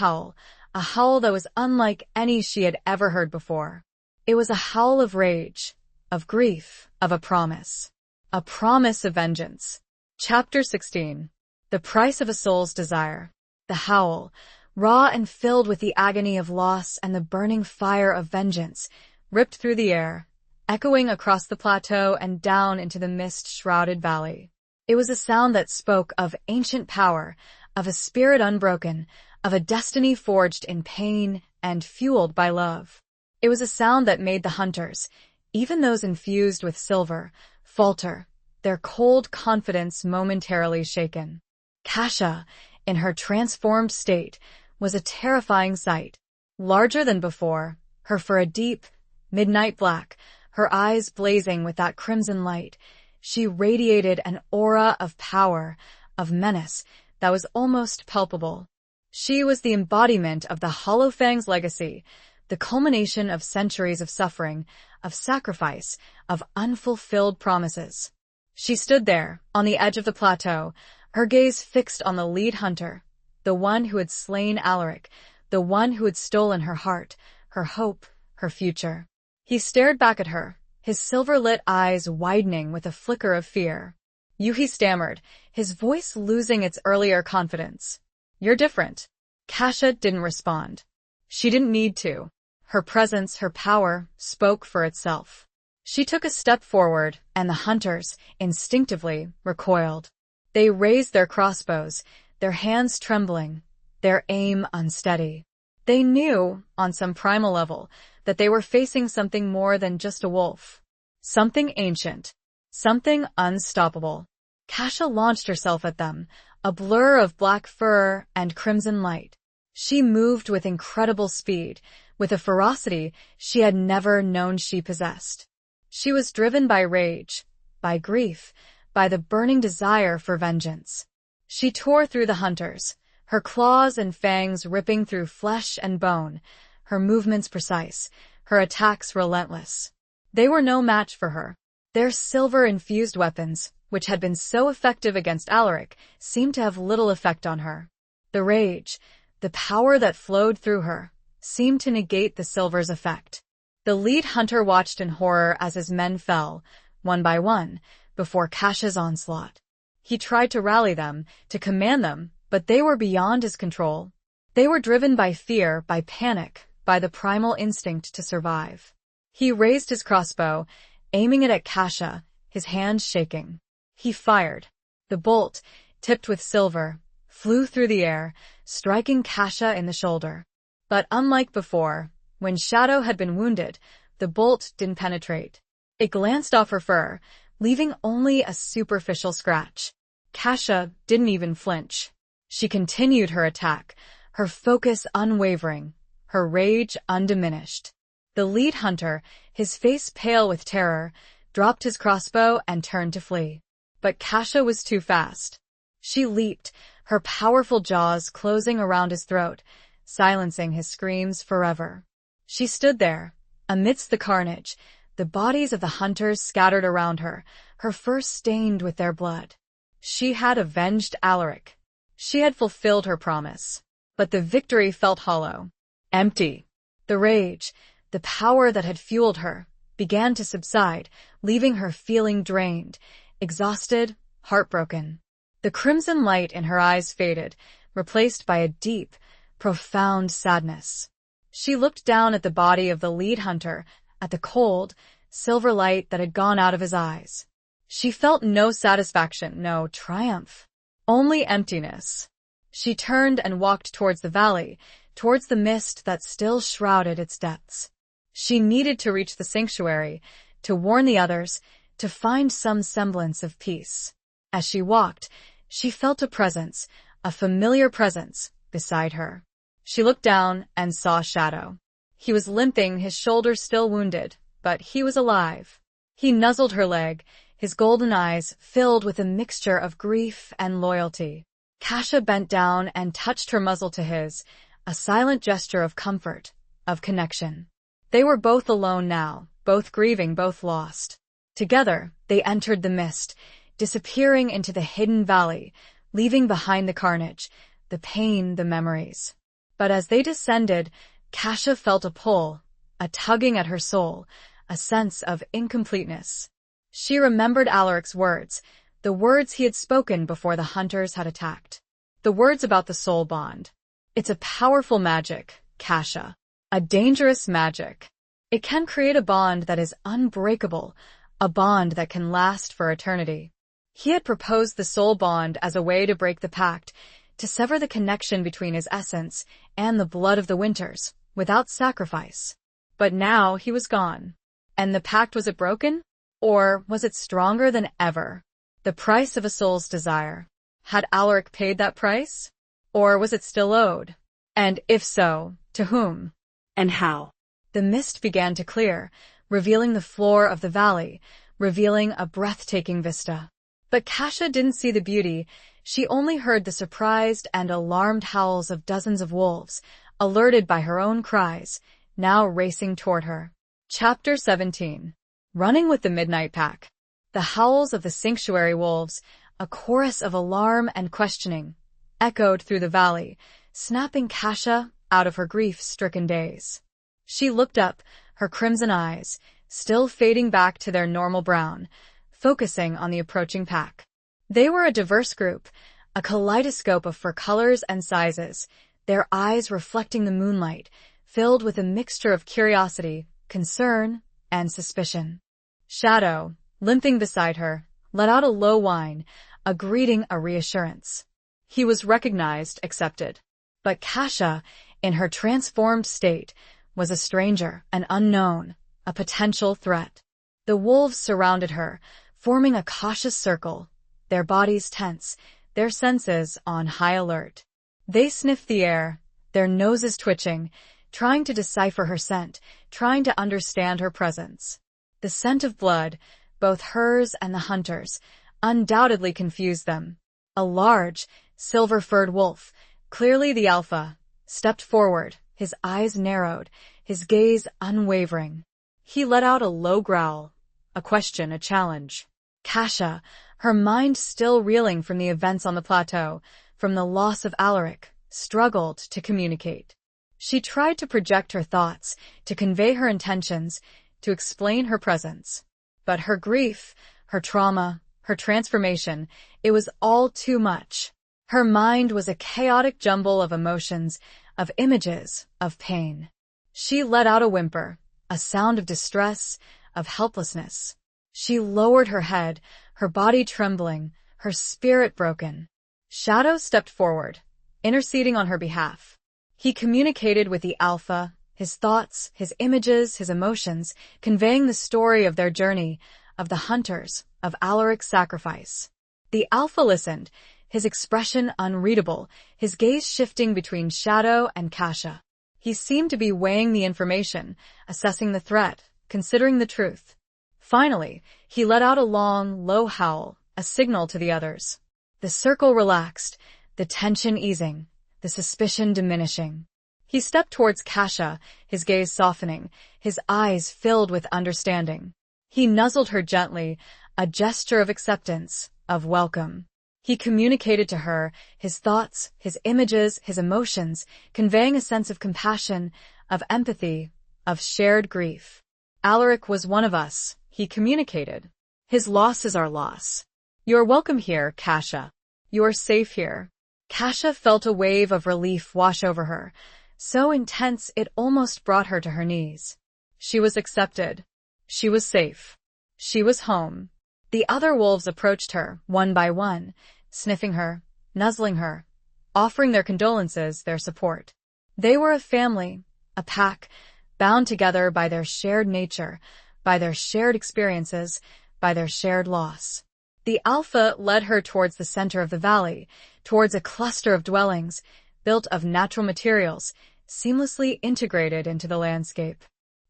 howl that was unlike any she had ever heard before. It was a howl of rage, of grief, of a promise of vengeance. Chapter 16. The Price of a Soul's Desire. The howl, raw and filled with the agony of loss and the burning fire of vengeance, ripped through the air, echoing across the plateau and down into the mist-shrouded valley. It was a sound that spoke of ancient power, of a spirit unbroken, of a destiny forged in pain and fueled by love. It was a sound that made the hunters, even those infused with silver, falter, their cold confidence momentarily shaken. Kasha, in her transformed state, was a terrifying sight. Larger than before, her fur a deep, midnight black, her eyes blazing with that crimson light, she radiated an aura of power, of menace, that was almost palpable. She was the embodiment of the Hollowfang's legacy, the culmination of centuries of suffering, of sacrifice, of unfulfilled promises. She stood there, on the edge of the plateau, her gaze fixed on the lead hunter, the one who had slain Alaric, the one who had stolen her heart, her hope, her future. He stared back at her, his silver-lit eyes widening with a flicker of fear. "You," he stammered, his voice losing its earlier confidence. "You're different." Kasha didn't respond. She didn't need to. Her presence, her power, spoke for itself. She took a step forward, and the hunters, instinctively, recoiled. They raised their crossbows, their hands trembling, their aim unsteady. They knew, on some primal level, that they were facing something more than just a wolf. Something ancient. Something unstoppable. Kasha launched herself at them, a blur of black fur and crimson light. She moved with incredible speed, with a ferocity she had never known she possessed. She was driven by rage, by grief, by the burning desire for vengeance. She tore through the hunters, her claws and fangs ripping through flesh and bone, her movements precise, her attacks relentless. They were no match for her. Their silver-infused weapons, which had been so effective against Alaric, seemed to have little effect on her. The rage, the power that flowed through her, seemed to negate the silver's effect. The lead hunter watched in horror as his men fell, one by one, before Kasha's onslaught. He tried to rally them, to command them, but they were beyond his control. They were driven by fear, by panic, by the primal instinct to survive. He raised his crossbow, aiming it at Kasha, his hands shaking. He fired. The bolt, tipped with silver, flew through the air, striking Kasha in the shoulder. But unlike before, when Shadow had been wounded, the bolt didn't penetrate. It glanced off her fur, leaving only a superficial scratch. Kasha didn't even flinch. She continued her attack, her focus unwavering, her rage undiminished. The lead hunter, his face pale with terror, dropped his crossbow and turned to flee. But Kasha was too fast. She leaped, her powerful jaws closing around his throat, silencing his screams forever. She stood there, amidst the carnage, the bodies of the hunters scattered around her, her fur stained with their blood. She had avenged Alaric. She had fulfilled her promise. But the victory felt hollow. Empty. The rage, the power that had fueled her, began to subside, leaving her feeling drained, exhausted, heartbroken. The crimson light in her eyes faded, replaced by a deep, profound sadness. She looked down at the body of the lead hunter, at the cold, silver light that had gone out of his eyes. She felt no satisfaction, no triumph, only emptiness. She turned and walked towards the valley, towards the mist that still shrouded its depths. She needed to reach the sanctuary, to warn the others, to find some semblance of peace. As she walked, she felt a presence, a familiar presence, beside her. She looked down and saw Shadow. He was limping, his shoulders still wounded, but he was alive. He nuzzled her leg, his golden eyes filled with a mixture of grief and loyalty. Kasha bent down and touched her muzzle to his, a silent gesture of comfort, of connection. They were both alone now, both grieving, both lost. Together, they entered the mist, disappearing into the hidden valley, leaving behind the carnage, the pain, the memories. But as they descended, Kasha felt a pull, a tugging at her soul, a sense of incompleteness. She remembered Alaric's words, the words he had spoken before the hunters had attacked. The words about the soul bond. It's a powerful magic, Kasha. A dangerous magic. It can create a bond that is unbreakable, a bond that can last for eternity. He had proposed the soul bond as a way to break the pact, to sever the connection between his essence and the blood of the Winters, without sacrifice. But now he was gone. And the pact, was it broken? Or was it stronger than ever? The price of a soul's desire. Had Alaric paid that price? Or was it still owed? And if so, to whom? And how? The mist began to clear, revealing the floor of the valley, revealing a breathtaking vista. But Kasha didn't see the beauty. She only heard the surprised and alarmed howls of dozens of wolves, alerted by her own cries, now racing toward her. Chapter 17. Running with the Midnight Pack. The howls of the sanctuary wolves, a chorus of alarm and questioning, echoed through the valley, snapping Kasha out of her grief-stricken daze. She looked up, her crimson eyes, still fading back to their normal brown, focusing on the approaching pack. They were a diverse group, a kaleidoscope of fur colors and sizes, their eyes reflecting the moonlight, filled with a mixture of curiosity, concern, and suspicion. Shadow, limping beside her, let out a low whine, a greeting, a reassurance. He was recognized, accepted. But Kasha, in her transformed state, was a stranger, an unknown, a potential threat. The wolves surrounded her, forming a cautious circle, their bodies tense, their senses on high alert. They sniffed the air, their noses twitching, trying to decipher her scent, trying to understand her presence. The scent of blood, both hers and the hunter's, undoubtedly confused them. A large, silver-furred wolf, clearly the alpha, stepped forward, his eyes narrowed, his gaze unwavering. He let out a low growl, a question, a challenge. Kasha, her mind still reeling from the events on the plateau, from the loss of Alaric, struggled to communicate. She tried to project her thoughts, to convey her intentions, to explain her presence. But her grief, her trauma, her transformation, it was all too much. Her mind was a chaotic jumble of emotions, of images, of pain. She let out a whimper, a sound of distress, of helplessness. She lowered her head, her body trembling, her spirit broken. Shadow stepped forward, interceding on her behalf. He communicated with the Alpha, his thoughts, his images, his emotions, conveying the story of their journey, of the hunters, of Alaric's sacrifice. The Alpha listened, his expression unreadable, his gaze shifting between Shadow and Kasha. He seemed to be weighing the information, assessing the threat, considering the truth. Finally, he let out a long, low howl, a signal to the others. The circle relaxed, the tension easing, the suspicion diminishing. He stepped towards Kasha, his gaze softening, his eyes filled with understanding. He nuzzled her gently, a gesture of acceptance, of welcome. He communicated to her his thoughts, his images, his emotions, conveying a sense of compassion, of empathy, of shared grief. Alaric was one of us, he communicated. His loss is our loss. You are welcome here, Kasia. You are safe here. Kasia felt a wave of relief wash over her, so intense it almost brought her to her knees. She was accepted. She was safe. She was home. The other wolves approached her, one by one, sniffing her, nuzzling her, offering their condolences, their support. They were a family, a pack, bound together by their shared nature, by their shared experiences, by their shared loss. The alpha led her towards the center of the valley, towards a cluster of dwellings, built of natural materials, seamlessly integrated into the landscape.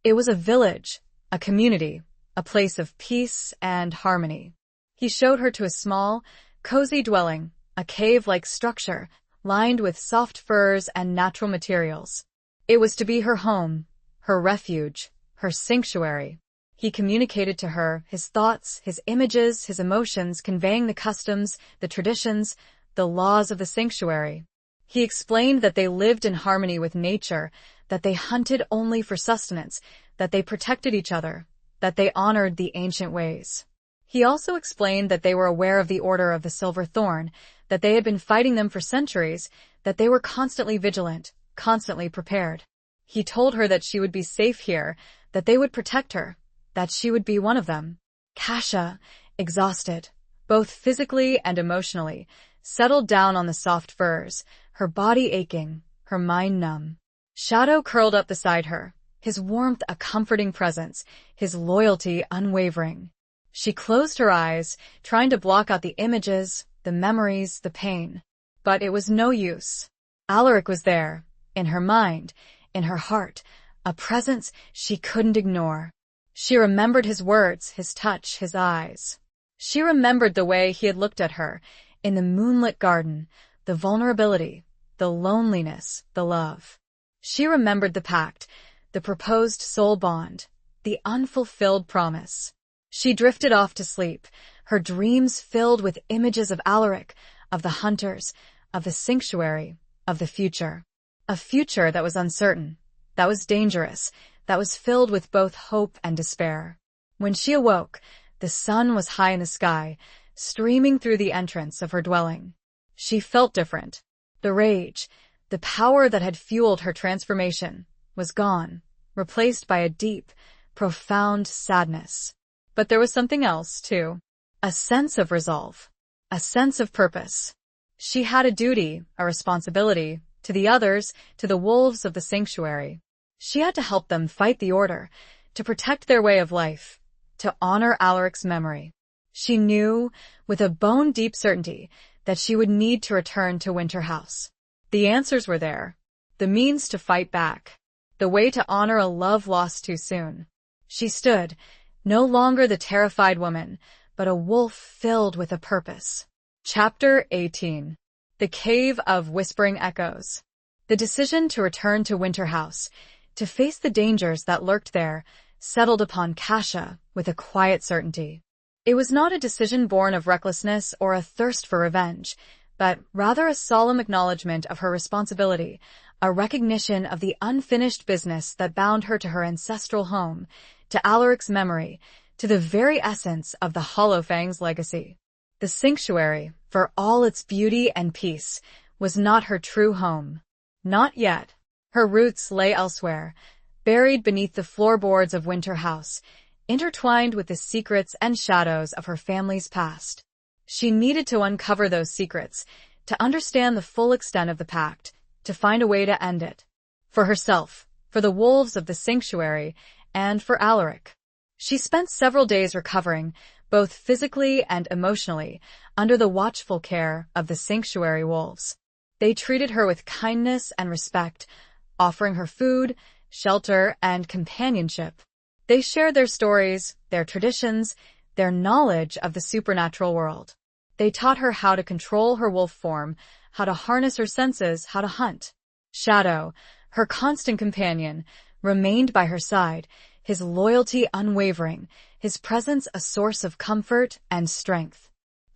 It was a village, a community, a place of peace and harmony. He showed her to a small, cozy dwelling, a cave-like structure, lined with soft furs and natural materials. It was to be her home, her refuge, her sanctuary. He communicated to her his thoughts, his images, his emotions, conveying the customs, the traditions, the laws of the sanctuary. He explained that they lived in harmony with nature, that they hunted only for sustenance, that they protected each other, that they honored the ancient ways. He also explained that they were aware of the Order of the Silver Thorn, that they had been fighting them for centuries, that they were constantly vigilant, constantly prepared. He told her that she would be safe here, that they would protect her, that she would be one of them. Kasia, exhausted, both physically and emotionally, settled down on the soft furs, her body aching, her mind numb. Shadow curled up beside her, his warmth a comforting presence, his loyalty unwavering. She closed her eyes, trying to block out the images, the memories, the pain. But it was no use. Alaric was there, in her mind, in her heart, a presence she couldn't ignore. She remembered his words, his touch, his eyes. She remembered the way he had looked at her, in the moonlit garden, the vulnerability, the loneliness, the love. She remembered the pact, the proposed soul bond, the unfulfilled promise. She drifted off to sleep, her dreams filled with images of Alaric, of the hunters, of the sanctuary, of the future. A future that was uncertain, that was dangerous, that was filled with both hope and despair. When she awoke, the sun was high in the sky, streaming through the entrance of her dwelling. She felt different. The rage, the power that had fueled her transformation, was gone, replaced by a deep, profound sadness. But there was something else, too. A sense of resolve. A sense of purpose. She had a duty, a responsibility, to the others, to the wolves of the sanctuary. She had to help them fight the Order, to protect their way of life, to honor Alaric's memory. She knew, with a bone-deep certainty, that she would need to return to Winter House. The answers were there. The means to fight back. The way to honor a love lost too soon. She stood, no longer the terrified woman, but a wolf filled with a purpose. Chapter 18. The Cave of Whispering Echoes. The decision to return to Winter House, to face the dangers that lurked there, settled upon Kasia with a quiet certainty. It was not a decision born of recklessness or a thirst for revenge, but rather a solemn acknowledgement of her responsibility, a recognition of the unfinished business that bound her to her ancestral home, to Alaric's memory, to the very essence of the Hollowfang's legacy. The sanctuary, for all its beauty and peace, was not her true home. Not yet. Her roots lay elsewhere, buried beneath the floorboards of Winter House, intertwined with the secrets and shadows of her family's past. She needed to uncover those secrets, to understand the full extent of the pact, to find a way to end it. For herself, for the wolves of the sanctuary, and for Alaric. She spent several days recovering, both physically and emotionally, under the watchful care of the sanctuary wolves. They treated her with kindness and respect, offering her food, shelter, and companionship. They shared their stories, their traditions, their knowledge of the supernatural world. They taught her how to control her wolf form, how to harness her senses, how to hunt. Shadow, her constant companion, remained by her side, his loyalty unwavering, his presence a source of comfort and strength.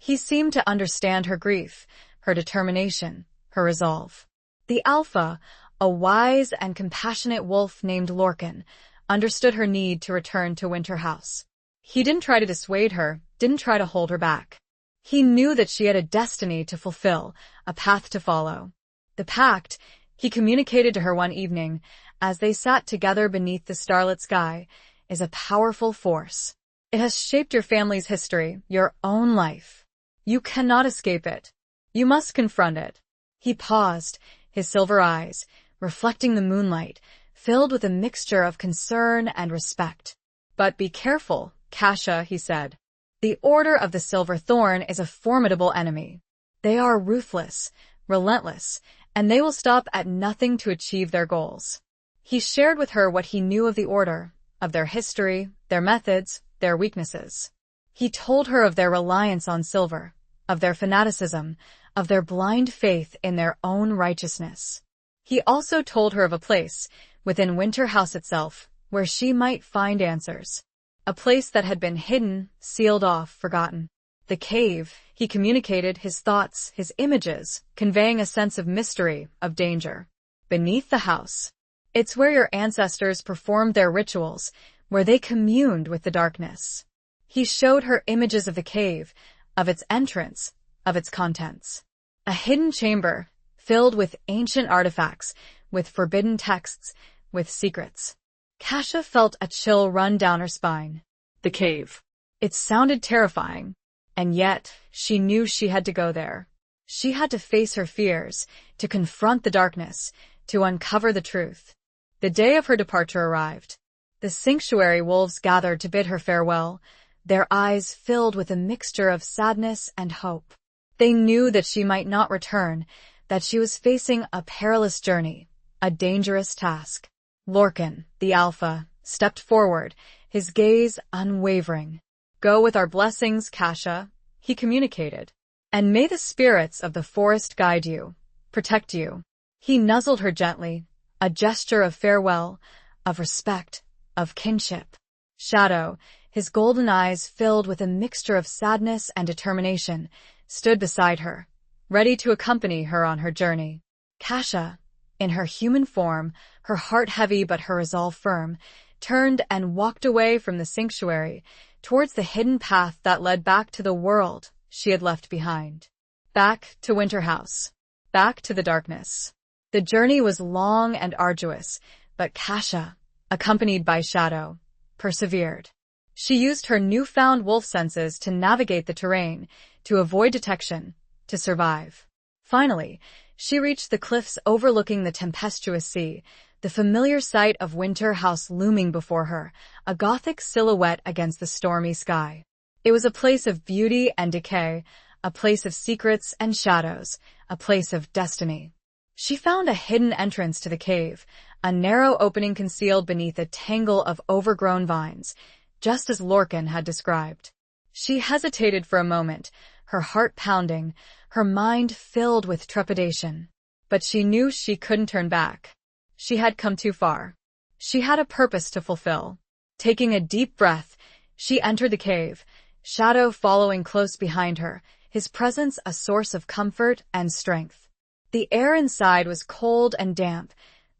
He seemed to understand her grief, her determination, her resolve. The Alpha, a wise and compassionate wolf named Lorcan, understood her need to return to Winter House. He didn't try to dissuade her, didn't try to hold her back. He knew that she had a destiny to fulfill, a path to follow. The pact, he communicated to her one evening, as they sat together beneath the starlit sky, is a powerful force. It has shaped your family's history, your own life. You cannot escape it. You must confront it. He paused, his silver eyes, reflecting the moonlight, filled with a mixture of concern and respect. But be careful, Kasha, he said. The Order of the Silver Thorn is a formidable enemy. They are ruthless, relentless, and they will stop at nothing to achieve their goals. He shared with her what he knew of the Order, of their history, their methods, their weaknesses. He told her of their reliance on silver, of their fanaticism, of their blind faith in their own righteousness. He also told her of a place, within Winter House itself, where she might find answers. A place that had been hidden, sealed off, forgotten. The cave, he communicated his thoughts, his images, conveying a sense of mystery, of danger. Beneath the house. It's where your ancestors performed their rituals, where they communed with the darkness. He showed her images of the cave, of its entrance, of its contents. A hidden chamber, filled with ancient artifacts, with forbidden texts, with secrets. Kasha felt a chill run down her spine. The cave. It sounded terrifying, and yet she knew she had to go there. She had to face her fears, to confront the darkness, to uncover the truth. The day of her departure arrived. The sanctuary wolves gathered to bid her farewell, their eyes filled with a mixture of sadness and hope. They knew that she might not return, that she was facing a perilous journey, a dangerous task. Lorcan, the Alpha, stepped forward, his gaze unwavering. Go with our blessings, Kasha, he communicated. And may the spirits of the forest guide you, protect you. He nuzzled her gently, a gesture of farewell, of respect, of kinship. Shadow, his golden eyes filled with a mixture of sadness and determination, stood beside her, ready to accompany her on her journey. Kasha, in her human form, her heart heavy but her resolve firm, turned and walked away from the sanctuary towards the hidden path that led back to the world she had left behind. Back to Winter House. Back to the darkness. The journey was long and arduous, but Kasha, accompanied by Shadow, persevered. She used her newfound wolf senses to navigate the terrain, to avoid detection, to survive. Finally, she reached the cliffs overlooking the tempestuous sea, the familiar sight of Winter House looming before her, a gothic silhouette against the stormy sky. It was a place of beauty and decay, a place of secrets and shadows, a place of destiny. She found a hidden entrance to the cave, a narrow opening concealed beneath a tangle of overgrown vines, just as Lorcan had described. She hesitated for a moment, her heart pounding, her mind filled with trepidation. But she knew she couldn't turn back. She had come too far. She had a purpose to fulfill. Taking a deep breath, she entered the cave, Shadow following close behind her, his presence a source of comfort and strength. The air inside was cold and damp,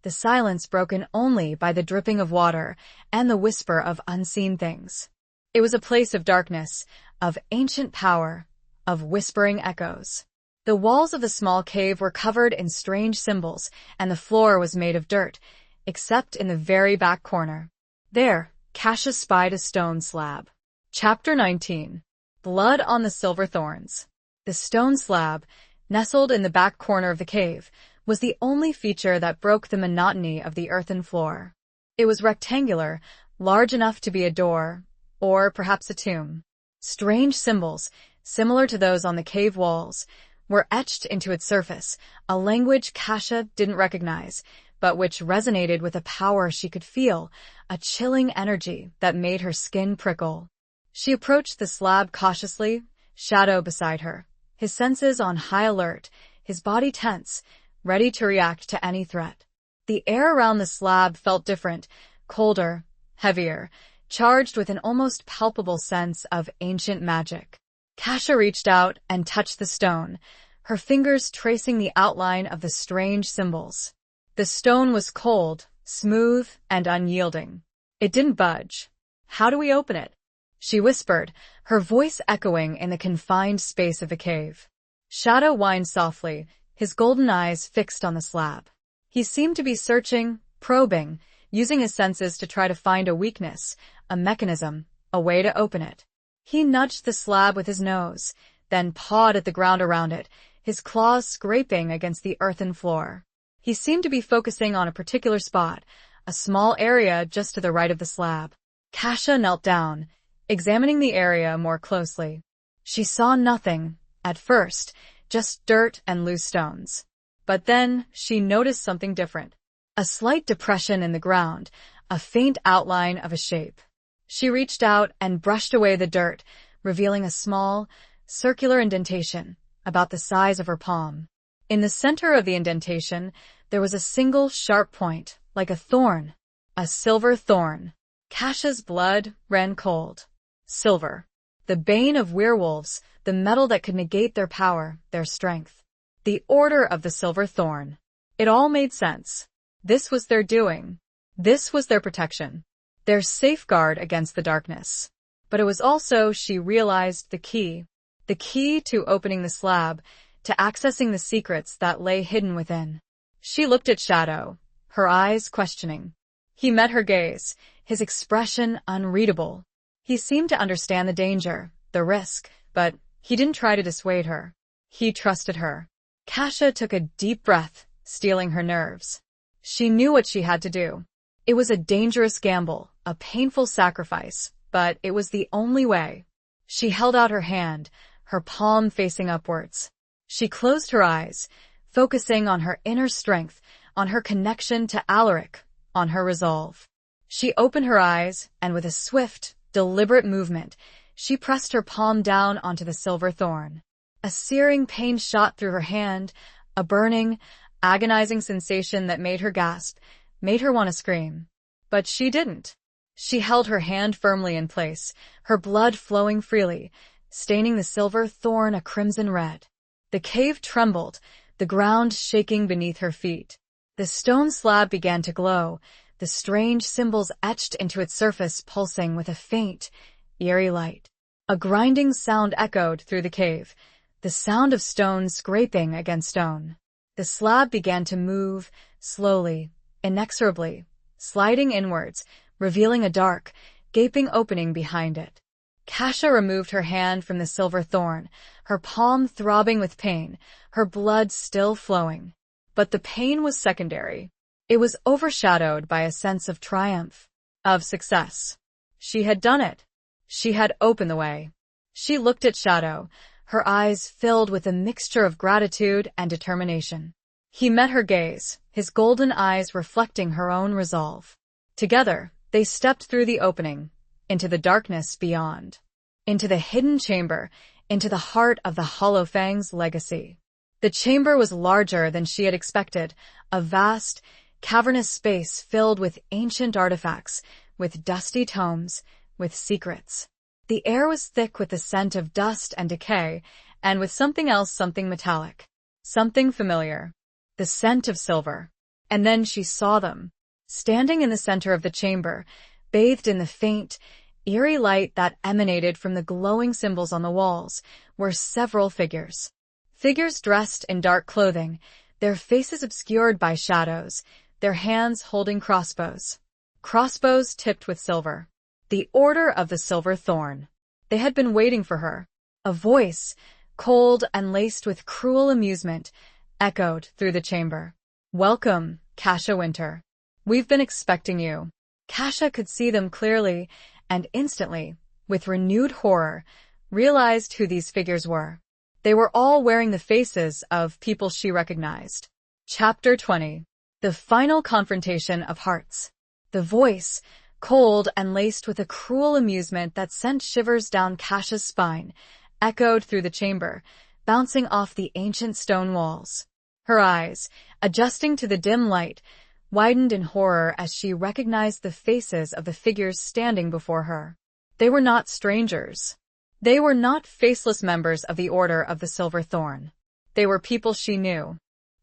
the silence broken only by the dripping of water and the whisper of unseen things. It was a place of darkness, of ancient power, of whispering echoes. The walls of the small cave were covered in strange symbols, and the floor was made of dirt, except in the very back corner. There, Kasha spied a stone slab. Chapter 19. Blood on the Silver Thorns. The stone slab, nestled in the back corner of the cave, was the only feature that broke the monotony of the earthen floor. It was rectangular, large enough to be a door, or perhaps a tomb. Strange symbols, similar to those on the cave walls, were etched into its surface, a language Kasha didn't recognize, but which resonated with a power she could feel, a chilling energy that made her skin prickle. She approached the slab cautiously, Shadow beside her, his senses on high alert, his body tense, ready to react to any threat. The air around the slab felt different, colder, heavier, charged with an almost palpable sense of ancient magic. Kasha reached out and touched the stone, her fingers tracing the outline of the strange symbols. The stone was cold, smooth, and unyielding. It didn't budge. "How do we open it?" she whispered, her voice echoing in the confined space of the cave. Shadow whined softly, his golden eyes fixed on the slab. He seemed to be searching, probing, using his senses to try to find a weakness, a mechanism, a way to open it. He nudged the slab with his nose, then pawed at the ground around it, his claws scraping against the earthen floor. He seemed to be focusing on a particular spot, a small area just to the right of the slab. Kasha knelt down, examining the area more closely. She saw nothing, at first, just dirt and loose stones. But then she noticed something different. A slight depression in the ground, a faint outline of a shape. She reached out and brushed away the dirt, revealing a small, circular indentation, about the size of her palm. In the center of the indentation, there was a single sharp point, like a thorn. A silver thorn. Kasha's blood ran cold. Silver. The bane of werewolves, the metal that could negate their power, their strength. The Order of the Silver Thorn. It all made sense. This was their doing. This was their protection. Their safeguard against the darkness. But it was also, she realized, the key. The key to opening the slab, to accessing the secrets that lay hidden within. She looked at Shadow, her eyes questioning. He met her gaze, his expression unreadable. He seemed to understand the danger, the risk, but he didn't try to dissuade her. He trusted her. Kasha took a deep breath, steeling her nerves. She knew what she had to do. It was a dangerous gamble, a painful sacrifice, but it was the only way. She held out her hand, her palm facing upwards. She closed her eyes, focusing on her inner strength, on her connection to Alaric, on her resolve. She opened her eyes, and with a swift, deliberate movement, she pressed her palm down onto the silver thorn. A searing pain shot through her hand, a burning, agonizing sensation that made her gasp, made her want to scream. But she didn't. She held her hand firmly in place, her blood flowing freely, staining the silver thorn a crimson red. The cave trembled, the ground shaking beneath her feet. The stone slab began to glow, the strange symbols etched into its surface pulsing with a faint, eerie light. A grinding sound echoed through the cave, the sound of stone scraping against stone. The slab began to move, slowly, inexorably, sliding inwards, revealing a dark, gaping opening behind it. Kasha removed her hand from the silver thorn, her palm throbbing with pain, her blood still flowing. But the pain was secondary. It was overshadowed by a sense of triumph, of success. She had done it. She had opened the way. She looked at Shadow, her eyes filled with a mixture of gratitude and determination. He met her gaze, his golden eyes reflecting her own resolve. Together, they stepped through the opening, into the darkness beyond, into the hidden chamber, into the heart of the Hollowfang's legacy. The chamber was larger than she had expected, a vast, cavernous space filled with ancient artifacts, with dusty tomes, with secrets. The air was thick with the scent of dust and decay, and with something else, something metallic, something familiar, the scent of silver. And then she saw them, standing in the center of the chamber, bathed in the faint, eerie light that emanated from the glowing symbols on the walls, were several figures. Figures dressed in dark clothing, their faces obscured by shadows, their hands holding crossbows. Crossbows tipped with silver. The Order of the Silver Thorn. They had been waiting for her. A voice, cold and laced with cruel amusement, echoed through the chamber. "Welcome, Kasha Winter. We've been expecting you." Kasha could see them clearly, and instantly, with renewed horror, realized who these figures were. They were all wearing the faces of people she recognized. Chapter 20. The Final Confrontation of Hearts. The voice, cold and laced with a cruel amusement that sent shivers down Kasha's spine, echoed through the chamber, bouncing off the ancient stone walls. Her eyes, adjusting to the dim light, widened in horror as she recognized the faces of the figures standing before her. They were not strangers. They were not faceless members of the Order of the Silver Thorn. They were people she knew.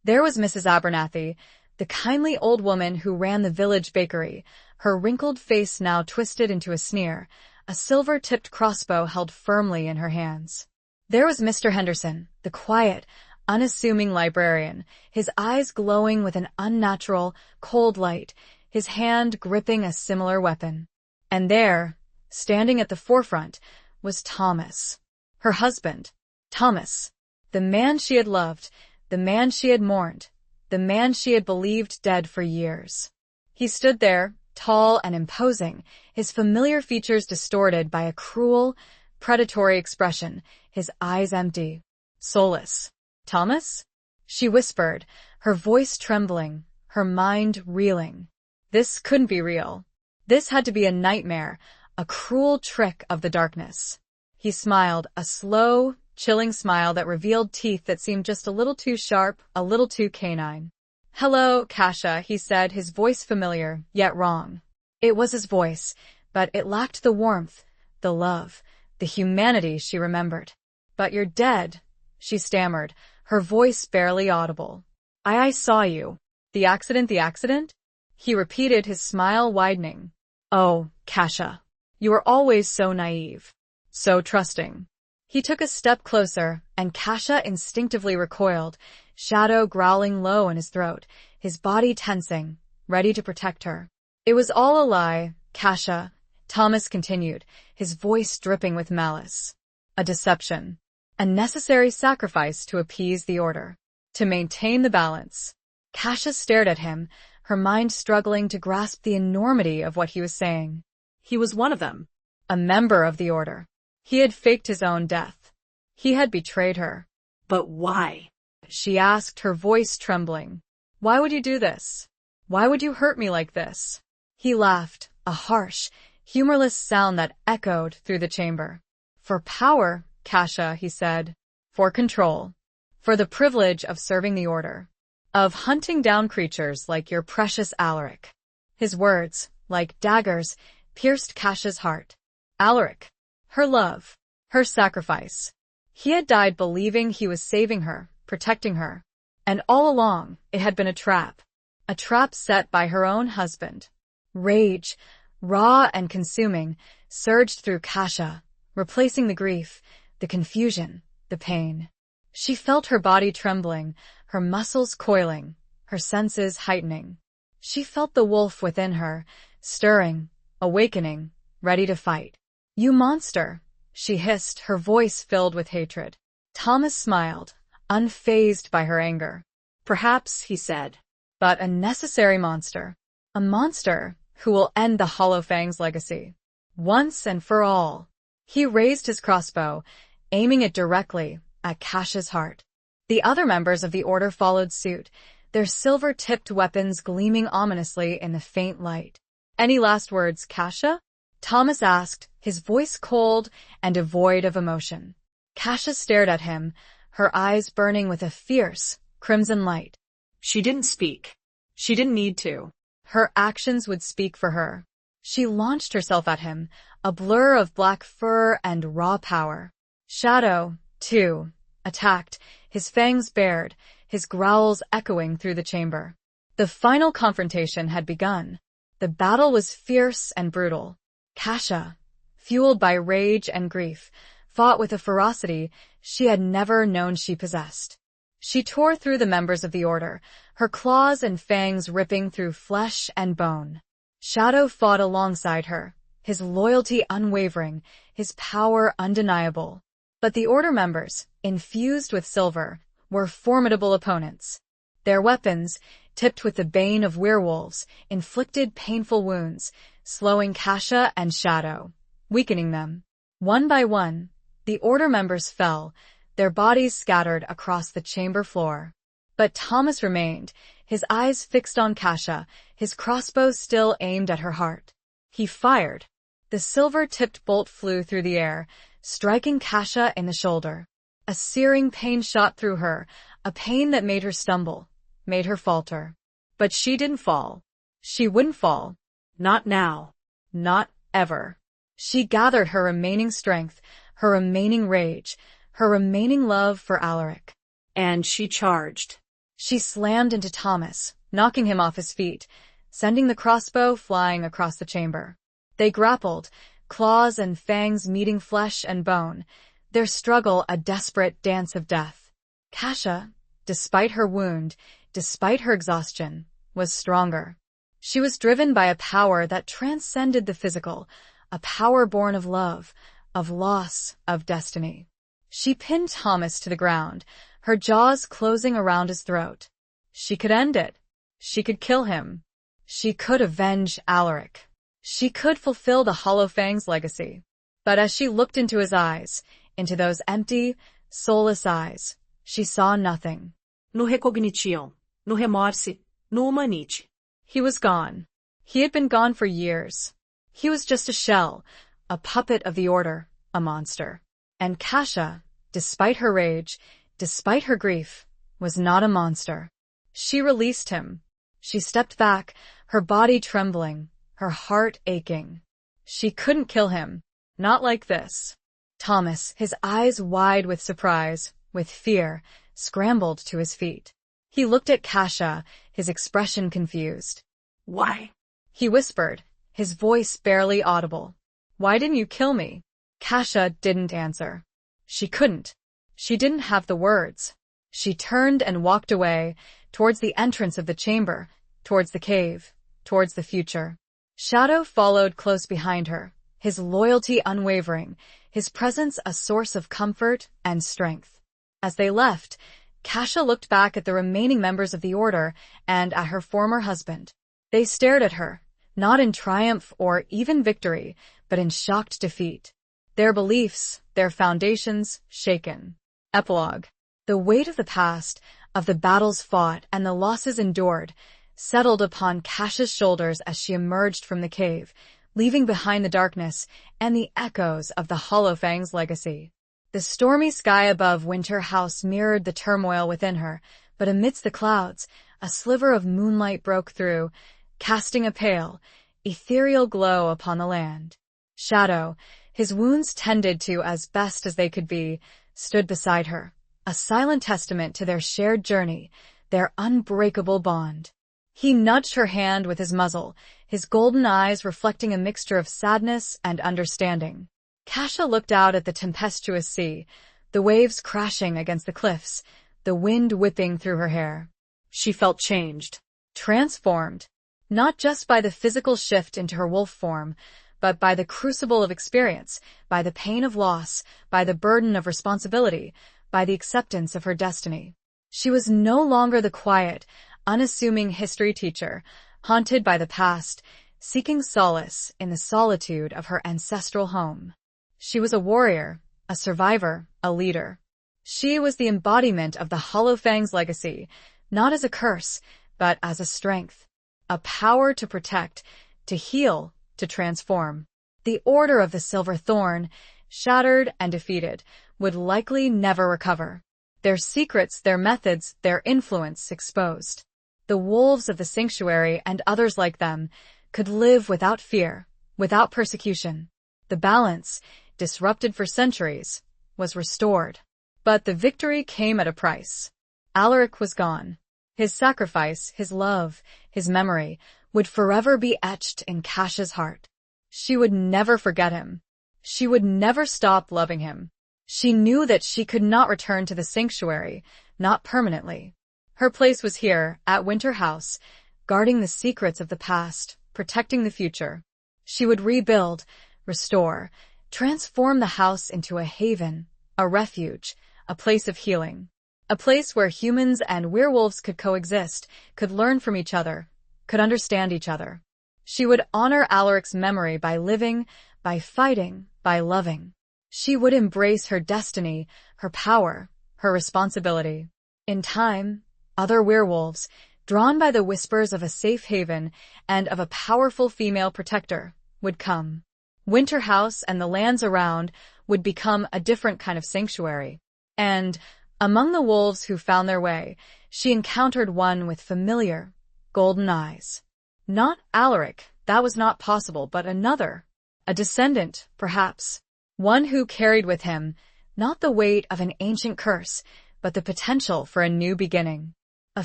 There was Mrs. Abernathy, the kindly old woman who ran the village bakery, her wrinkled face now twisted into a sneer, a silver-tipped crossbow held firmly in her hands. There was Mr. Henderson, the quiet, unassuming librarian, his eyes glowing with an unnatural, cold light, his hand gripping a similar weapon. And there, standing at the forefront, was Thomas, her husband. Thomas, the man she had loved, the man she had mourned, the man she had believed dead for years. He stood there, tall and imposing, his familiar features distorted by a cruel, predatory expression, his eyes empty, soulless. "Thomas?" she whispered, her voice trembling, her mind reeling. This couldn't be real. This had to be a nightmare, a cruel trick of the darkness. He smiled, a slow, chilling smile that revealed teeth that seemed just a little too sharp, a little too canine. "Hello, Kasia," he said, his voice familiar, yet wrong. It was his voice, but it lacked the warmth, the love, the humanity she remembered. "But you're dead," she stammered, her voice barely audible. I saw you." The accident? He repeated, his smile widening. "Oh, Kasia. You were always so naive. So trusting." He took a step closer, and Kasia instinctively recoiled, shadow growling low in his throat, his body tensing, ready to protect her. "It was all a lie, Kasia," Thomas continued, his voice dripping with malice. "A deception. A necessary sacrifice to appease the Order. To maintain the balance." Kasia stared at him, her mind struggling to grasp the enormity of what he was saying. He was one of them. A member of the Order. He had faked his own death. He had betrayed her. "But why?" she asked, her voice trembling. "Why would you do this? Why would you hurt me like this?" He laughed, a harsh, humorless sound that echoed through the chamber. "For power, Kasia," he said. "For control. For the privilege of serving the Order. Of hunting down creatures like your precious Alaric." His words, like daggers, pierced Kasia's heart. Alaric. Her love. Her sacrifice. He had died believing he was saving her, protecting her. And all along, it had been a trap. A trap set by her own husband. Rage, raw and consuming, surged through Kasia, replacing the grief, the confusion, the pain. She felt her body trembling, her muscles coiling, her senses heightening. She felt the wolf within her, stirring, awakening, ready to fight. "You monster," she hissed, her voice filled with hatred. Thomas smiled, unfazed by her anger. "Perhaps," he said, "but a necessary monster. A monster who will end the Hollowfang's legacy. Once and for all." He raised his crossbow, aiming it directly at Kasia's heart. The other members of the Order followed suit, their silver-tipped weapons gleaming ominously in the faint light. "Any last words, Kasia?" Thomas asked, his voice cold and devoid of emotion. Kasia stared at him, her eyes burning with a fierce, crimson light. She didn't speak. She didn't need to. Her actions would speak for her. She launched herself at him, a blur of black fur and raw power. Shadow, too, attacked, his fangs bared, his growls echoing through the chamber. The final confrontation had begun. The battle was fierce and brutal. Kasia, fueled by rage and grief, fought with a ferocity she had never known she possessed. She tore through the members of the Order, her claws and fangs ripping through flesh and bone. Shadow fought alongside her, his loyalty unwavering, his power undeniable. But the Order members, infused with silver, were formidable opponents. Their weapons, tipped with the bane of werewolves, inflicted painful wounds, slowing Kasia and Shadow, weakening them. One by one, the Order members fell, their bodies scattered across the chamber floor. But Thomas remained, his eyes fixed on Kasia, his crossbow still aimed at her heart. He fired. The silver-tipped bolt flew through the air, striking Kasia in the shoulder. A searing pain shot through her, a pain that made her stumble, made her falter. But she didn't fall. She wouldn't fall. Not now. Not ever. She gathered her remaining strength, her remaining rage, her remaining love for Alaric. And she charged. She slammed into Thomas, knocking him off his feet, sending the crossbow flying across the chamber. They grappled, claws and fangs meeting flesh and bone, their struggle a desperate dance of death. Kasha, despite her wound, despite her exhaustion, was stronger. She was driven by a power that transcended the physical, a power born of love, of loss, of destiny. She pinned Thomas to the ground, her jaws closing around his throat. She could end it. She could kill him. She could avenge Alaric. She could fulfill the Hollowfang's legacy. But as she looked into his eyes, into those empty, soulless eyes, she saw nothing. No recognition, no remorse, no humanite. He was gone. He had been gone for years. He was just a shell, a puppet of the Order, a monster. And Kasha, despite her rage, despite her grief, was not a monster. She released him. She stepped back, her body trembling, her heart aching. She couldn't kill him. Not like this. Thomas, his eyes wide with surprise, with fear, scrambled to his feet. He looked at Kasha, his expression confused. Why? He whispered, his voice barely audible. Why didn't you kill me? Kasha didn't answer. She couldn't. She didn't have the words. She turned and walked away, towards the entrance of the chamber, towards the cave, towards the future. Shadow followed close behind her, his loyalty unwavering, his presence a source of comfort and strength. As they left, Kasha looked back at the remaining members of the Order and at her former husband. They stared at her, not in triumph or even victory, but in shocked defeat. Their beliefs, their foundations, shaken. Epilogue. The weight of the past, of the battles fought and the losses endured, settled upon Kasha's shoulders as she emerged from the cave, leaving behind the darkness and the echoes of the Hollowfang's legacy. The stormy sky above Winter House mirrored the turmoil within her, but amidst the clouds, a sliver of moonlight broke through, casting a pale, ethereal glow upon the land. Shadow, his wounds tended to as best as they could be, stood beside her, a silent testament to their shared journey, their unbreakable bond. He nudged her hand with his muzzle, his golden eyes reflecting a mixture of sadness and understanding. Kasha looked out at the tempestuous sea, the waves crashing against the cliffs, the wind whipping through her hair. She felt changed. Transformed, not just by the physical shift into her wolf form, but by the crucible of experience, by the pain of loss, by the burden of responsibility, by the acceptance of her destiny. She was no longer the quiet, unassuming history teacher, haunted by the past, seeking solace in the solitude of her ancestral home. She was a warrior, a survivor, a leader. She was the embodiment of the Hollowfang's legacy, not as a curse, but as a strength, a power to protect, to heal, to transform. The Order of the Silver Thorn, shattered and defeated, would likely never recover. Their secrets, their methods, their influence exposed. The wolves of the sanctuary and others like them could live without fear, without persecution. The balance, disrupted for centuries, was restored. But the victory came at a price. Alaric was gone. His sacrifice, his love, his memory, would forever be etched in Kasha's heart. She would never forget him. She would never stop loving him. She knew that she could not return to the sanctuary, not permanently. Her place was here, at Winter House, guarding the secrets of the past, protecting the future. She would rebuild, restore, transform the house into a haven, a refuge, a place of healing. A place where humans and werewolves could coexist, could learn from each other, could understand each other. She would honor Alaric's memory by living, by fighting, by loving. She would embrace her destiny, her power, her responsibility. In time, other werewolves, drawn by the whispers of a safe haven and of a powerful female protector, would come. Winter House and the lands around would become a different kind of sanctuary. And, among the wolves who found their way, she encountered one with familiar, golden eyes. Not Alaric, that was not possible, but another. A descendant, perhaps. One who carried with him not the weight of an ancient curse, but the potential for a new beginning. A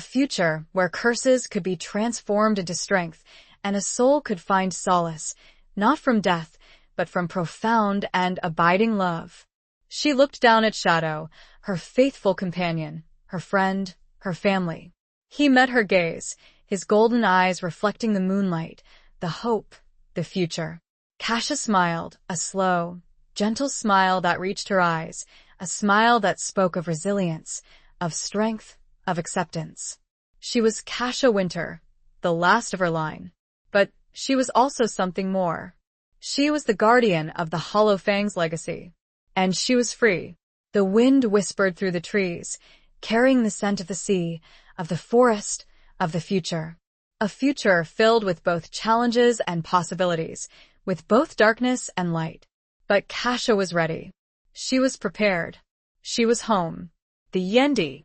future where curses could be transformed into strength and a soul could find solace, not from death, but from profound and abiding love. She looked down at Shadow, her faithful companion, her friend, her family. He met her gaze, his golden eyes reflecting the moonlight, the hope, the future. Kasha smiled, a slow, gentle smile that reached her eyes, a smile that spoke of resilience, of strength, of acceptance. She was Kasha Winter, the last of her line. But she was also something more. She was the guardian of the Hollowfang's legacy. And she was free. The wind whispered through the trees, carrying the scent of the sea, of the forest, of the future. A future filled with both challenges and possibilities, with both darkness and light. But Kasha was ready. She was prepared. She was home. The Yendi,